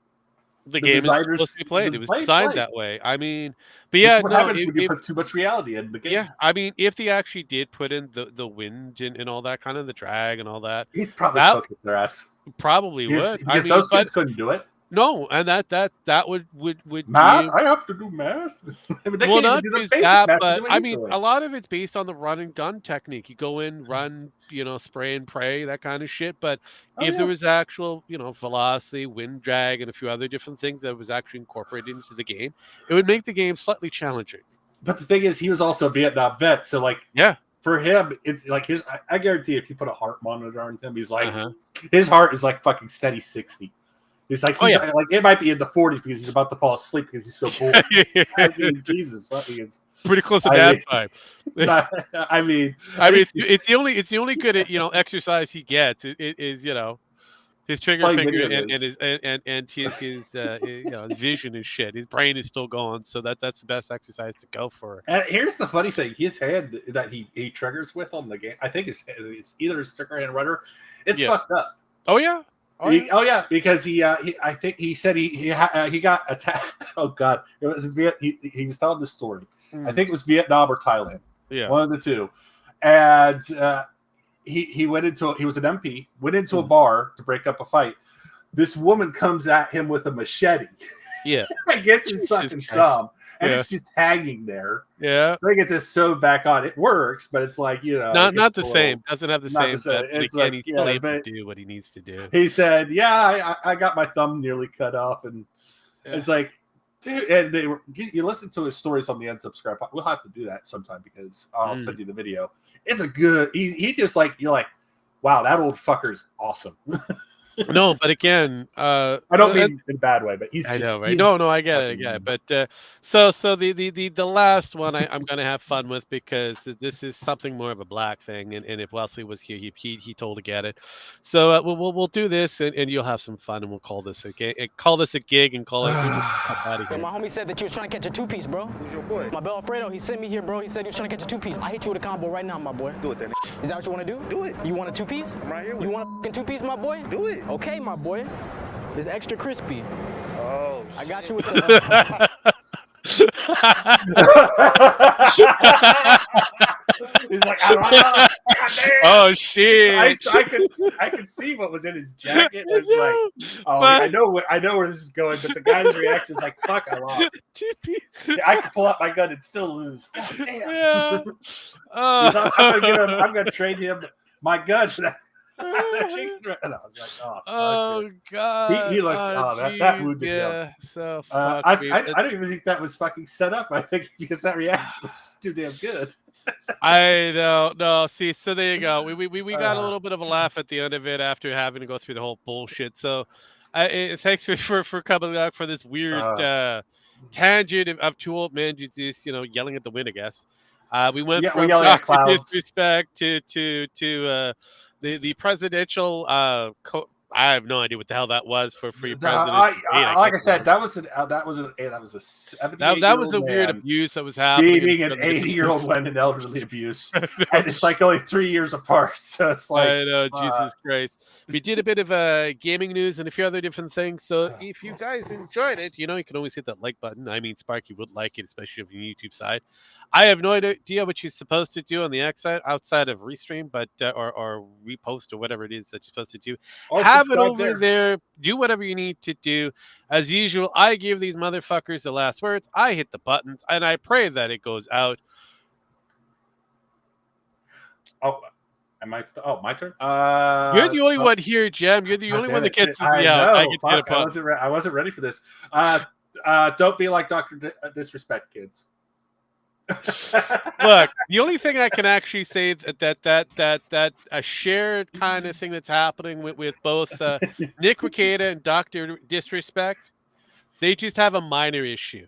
The game is designers supposed to be played. It was played. designed that way. I mean, but This yeah, is what happens when you put too much reality in the game. yeah. I mean, if they actually did put in the wind and all that kind of the drag and all that, He's probably That- stuck with their ass. probably would. Because those kids couldn't do it. No, and that would Math? be- I have to do math. I mean, they well, can't even not do the just basic that, math but to do I it mean, easily. a lot of it's based on the run and gun technique. You go in, run, spray and pray, that kind of shit. But Oh, if yeah. there was actual, velocity, wind drag, and a few other different things that was actually incorporated into the game, it would make the game slightly challenging. But the thing is, he was also a Vietnam vet, so like, Yeah. for him, it's like his. I guarantee, if you put a heart monitor on him, he's like, Uh-huh. his heart is like fucking steady 60. He's like, Oh, yeah. like it might be in the 40s because he's about to fall asleep because he's so bored. I mean, Jesus, fucking is. Pretty close to I that mean- time. I mean, It's the only good exercise he gets is his trigger Playing finger video and games. his his vision and shit. His brain is still going, so that's the best exercise to go for. And here's the funny thing: his hand that he triggers with on the game, I think it's either his trigger hand rudder. It's Yeah. fucked up. Oh yeah. Oh yeah, because I think he said he got attacked. Oh god, it was he was telling the story. I think it was Vietnam or Thailand, Yeah. one of the two. And he was an MP, went into a bar to break up a fight. This woman comes at him with a machete. Yeah. and gets his Jesus fucking Christ. thumb, and Yeah. it's just hanging there. Yeah. So he gets his sew back on. It works, but it's like Not it's the a little- same. Doesn't have the not same. the same. But It's again, like, he's yeah, still able but- to do what he needs to do. He said, "Yeah, I got my thumb nearly cut off," and Yeah. it's like, dude. And you listen to his stories on the Unsubscribe. We'll have to do that sometime because I'll send you the video. It's a good. He just like you're like, wow, that old fucker's awesome. No, but again, I don't mean in a bad way, but he's. I just, know, right? he's No, I get it. fucking- But so the last one I'm gonna have fun with because this is something more of a black thing, and if Wesley was here, he told to get it. So we'll do this, and you'll have some fun, and we'll call this a gig, and call it. We'll just cut out of Yo, here. my homie said that you was trying to catch a two-piece, bro. Who's your boy? My bell Alfredo, he sent me here, bro. He said he was trying to catch a two-piece. I hit you with a combo right now, my boy. Do it then. Is that what you want to do? Do it. You want a two-piece? I'm right here with You want a fucking two-piece, my boy? Do it. Okay, my boy. It's extra crispy. Oh I got you with the. He's like, "Ah, goddamn." Oh shit! I could see what was in his jacket. It was like, oh, I know where this is going, but the guy's reaction is like, "Fuck, I lost." I could pull out my gun and still lose. God damn. Yeah. I'm gonna trade him my gun for that. That chicken run. And I was like, oh, Oh god. He looked. That geez, wounded him. yeah. So I fuck me. don't even think that was fucking set up. I think because that reaction was just too damn good. I don't know. See, so there you go. We got a little bit of a laugh at the end of it after having to go through the whole bullshit. So, thanks for coming back for this weird tangent of two old men just yelling at the wind. I guess we went from yelling at Dr. clouds. Disrespect to the presidential. I have no idea what the hell that was for your president. Like I said, that was a 78-year-old that was a weird man abuse that was happening. beating an 80-year-old woman elderly abuse, and it's like only 3 years apart. So it's like, I know, Jesus Christ. We did a bit of gaming news and a few other different things. So if you guys enjoyed it, you can always hit that like button. I mean, Sparky would like it, especially on the YouTube side. I have no idea what you're supposed to do on the X side outside of restream, but or repost or whatever it is that you're supposed to do. or Have it subscribe over there. Do whatever you need to do. As usual, I give these motherfuckers the last words. I hit the buttons, and I pray that it goes out. Oh, am I? My turn. You're the only one here, Jem. You're the only one that gets I I know. get to hit a button. I wasn't ready for this. Don't be like Dr. Disrespect, kids. Look, the only thing I can actually say that a shared kind of thing that's happening with both Nick Rekieta and Dr. Disrespect, they just have a minor issue.